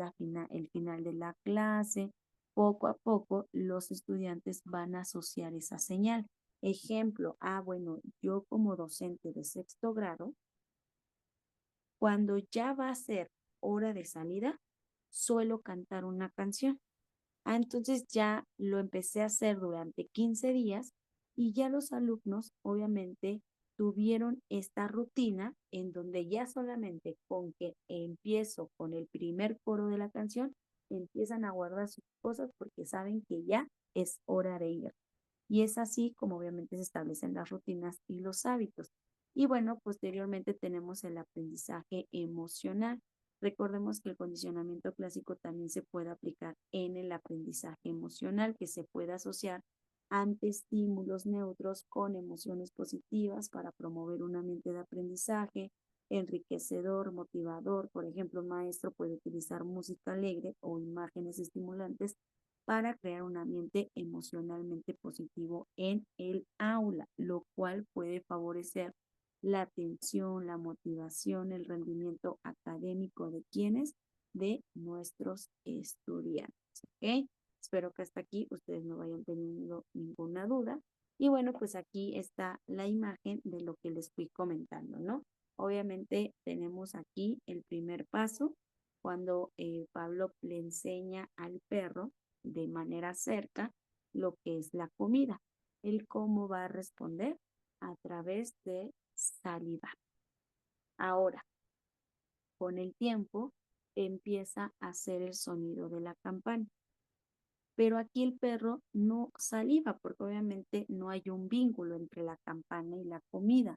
el final de la clase. Poco a poco los estudiantes van a asociar esa señal. Ejemplo, bueno, yo como docente de sexto grado, cuando ya va a ser hora de salida, suelo cantar una canción. Entonces ya lo empecé a hacer durante 15 días y ya los alumnos obviamente tuvieron esta rutina en donde ya solamente con que empiezo con el primer coro de la canción, empiezan a guardar sus cosas porque saben que ya es hora de ir. Y es así como obviamente se establecen las rutinas y los hábitos. Y bueno, posteriormente tenemos el aprendizaje emocional. Recordemos que el condicionamiento clásico también se puede aplicar en el aprendizaje emocional, que se puede asociar ante estímulos neutros con emociones positivas para promover un ambiente de aprendizaje enriquecedor, motivador. Por ejemplo, un maestro puede utilizar música alegre o imágenes estimulantes para crear un ambiente emocionalmente positivo en el aula, lo cual puede favorecer la atención, la motivación, el rendimiento académico de quienes, de nuestros estudiantes. ¿Ok? Espero que hasta aquí ustedes no vayan teniendo ninguna duda. Y bueno, pues aquí está la imagen de lo que les fui comentando, ¿no? Obviamente tenemos aquí el primer paso, cuando Pablo le enseña al perro de manera cerca lo que es la comida. El cómo va a responder a través de saliva. Ahora, con el tiempo, empieza a hacer el sonido de la campana. Pero aquí el perro no saliva porque obviamente no hay un vínculo entre la campana y la comida.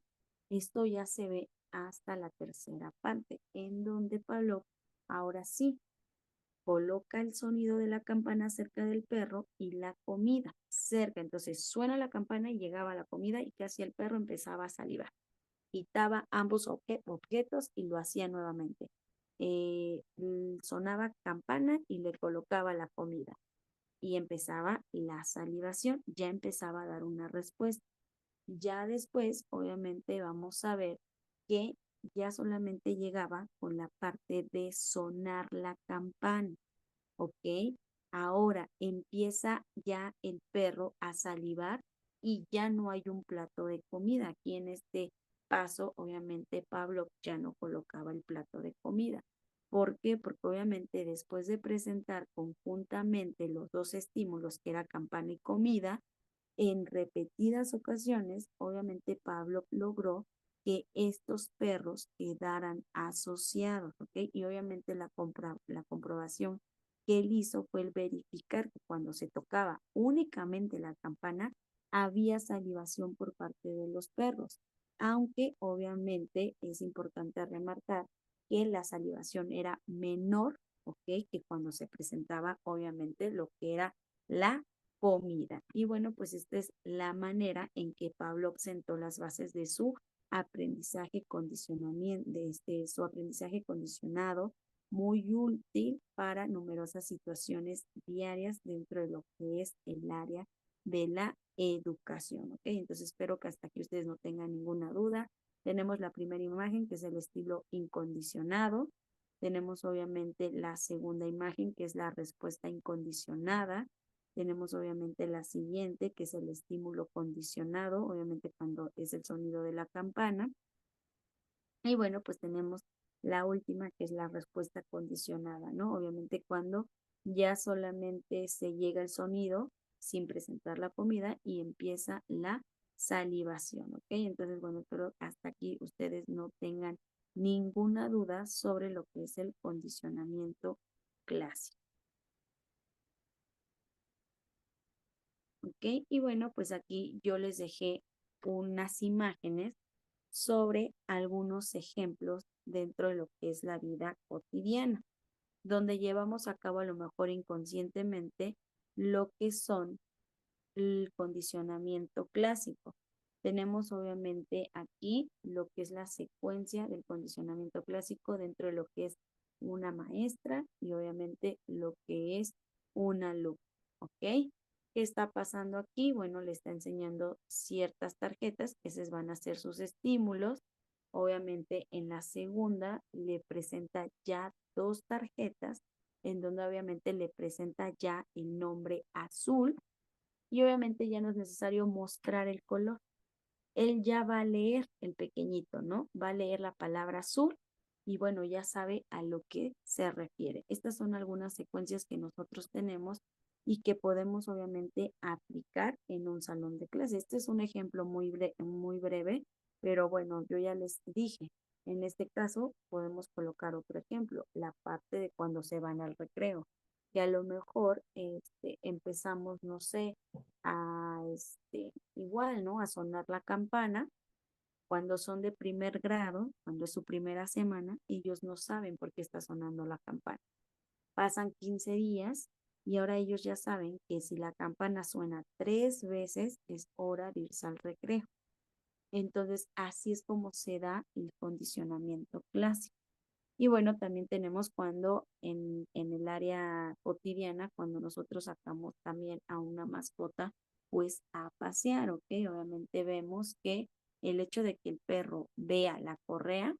Esto ya se ve hasta la tercera parte, en donde Pablo ahora sí coloca el sonido de la campana cerca del perro y la comida cerca. Entonces suena la campana y llegaba la comida y casi el perro empezaba a salivar. Quitaba ambos objetos y lo hacía nuevamente. Sonaba campana y le colocaba la comida y empezaba la salivación, ya empezaba a dar una respuesta. Ya después, obviamente, vamos a ver que ya solamente llegaba con la parte de sonar la campana. ¿Ok? Ahora empieza ya el perro a salivar y ya no hay un plato de comida. Aquí en este paso, obviamente, Pablo ya no colocaba el plato de comida. ¿Por qué? Porque obviamente después de presentar conjuntamente los dos estímulos, que era campana y comida, en repetidas ocasiones, obviamente Pablo logró que estos perros quedaran asociados, ¿ok? Y obviamente la comprobación que él hizo fue el verificar que cuando se tocaba únicamente la campana, había salivación por parte de los perros, aunque obviamente es importante remarcar que la salivación era menor, ¿ok? Que cuando se presentaba obviamente lo que era la comida. Y bueno, pues esta es la manera en que Pavlov sentó las bases de su aprendizaje condicionamiento, su aprendizaje condicionado, muy útil para numerosas situaciones diarias dentro de lo que es el área de la educación. ¿Ok? Entonces espero que hasta aquí ustedes no tengan ninguna duda. Tenemos la primera imagen, que es el estilo incondicionado. Tenemos obviamente la segunda imagen, que es la respuesta incondicionada. Tenemos obviamente la siguiente, que es el estímulo condicionado, obviamente cuando es el sonido de la campana. Y bueno, pues tenemos la última, que es la respuesta condicionada, ¿no? Obviamente cuando ya solamente se llega el sonido sin presentar la comida y empieza la salivación, ¿ok? Entonces, bueno, espero hasta aquí ustedes no tengan ninguna duda sobre lo que es el condicionamiento clásico, ¿ok? Y bueno, pues aquí yo les dejé unas imágenes sobre algunos ejemplos dentro de lo que es la vida cotidiana, donde llevamos a cabo a lo mejor inconscientemente lo que son el condicionamiento clásico. Tenemos obviamente aquí lo que es la secuencia del condicionamiento clásico dentro de lo que es una maestra y obviamente lo que es un alumno. ¿Ok? ¿Qué está pasando aquí? Bueno, le está enseñando ciertas tarjetas, que esos van a ser sus estímulos. Obviamente en la segunda le presenta ya dos tarjetas en donde obviamente le presenta ya el nombre azul y obviamente ya no es necesario mostrar el color. Él ya va a leer, el pequeñito, ¿no? Va a leer la palabra azul y bueno, ya sabe a lo que se refiere. Estas son algunas secuencias que nosotros tenemos y que podemos obviamente aplicar en un salón de clase. Este es un ejemplo muy breve, pero bueno, yo ya les dije, en este caso podemos colocar otro ejemplo, la parte de cuando se van al recreo, que a lo mejor empezamos, no sé, a igual, ¿no? A sonar la campana cuando son de primer grado, cuando es su primera semana, ellos no saben por qué está sonando la campana. Pasan 15 días y ahora ellos ya saben que si la campana suena 3 veces, es hora de irse al recreo. Entonces, así es como se da el condicionamiento clásico. Y bueno, también tenemos cuando en el área cotidiana, cuando nosotros sacamos también a una mascota, pues a pasear, ¿ok? Obviamente vemos que el hecho de que el perro vea la correa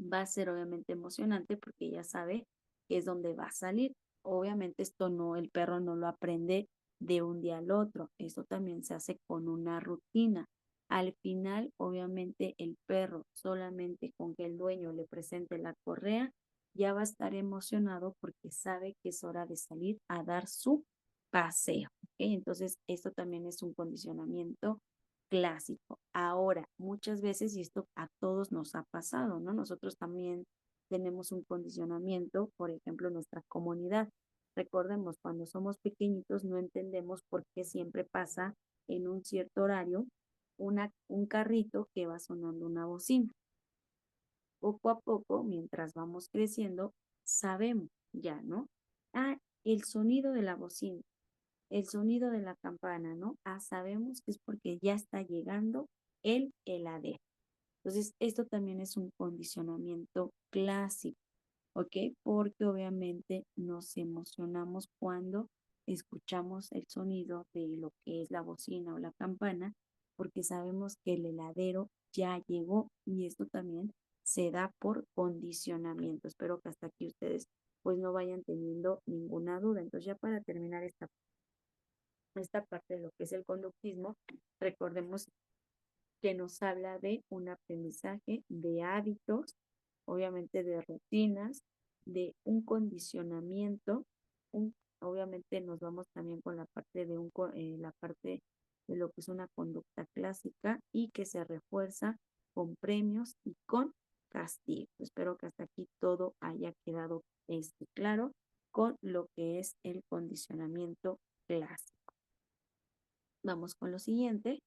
va a ser obviamente emocionante porque ya sabe que es donde va a salir. Obviamente esto no, el perro no lo aprende de un día al otro, eso también se hace con una rutina. Al final, obviamente el perro solamente con que el dueño le presente la correa, ya va a estar emocionado porque sabe que es hora de salir a dar su paseo. ¿Ok? Entonces, esto también es un condicionamiento clásico. Ahora, muchas veces, y esto a todos nos ha pasado, ¿no? Nosotros también tenemos un condicionamiento, por ejemplo, en nuestra comunidad. Recordemos, cuando somos pequeñitos no entendemos por qué siempre pasa en un cierto horario un carrito que va sonando una bocina. Poco a poco, mientras vamos creciendo, sabemos ya, ¿no? Ah, el sonido de la bocina, el sonido de la campana, ¿no? Ah, sabemos que es porque ya está llegando el heladero. Entonces, esto también es un condicionamiento clásico, ¿ok? Porque obviamente nos emocionamos cuando escuchamos el sonido de lo que es la bocina o la campana, porque sabemos que el heladero ya llegó y esto también se da por condicionamiento. Espero que hasta aquí ustedes pues no vayan teniendo ninguna duda. Entonces ya para terminar esta parte de lo que es el conductismo, recordemos que nos habla de un aprendizaje de hábitos, obviamente de rutinas, de un condicionamiento, obviamente nos vamos también con la parte la parte de lo que es una conducta clásica y que se refuerza con premios y con castigo. Espero que hasta aquí todo haya quedado claro con lo que es el condicionamiento clásico. Vamos con lo siguiente,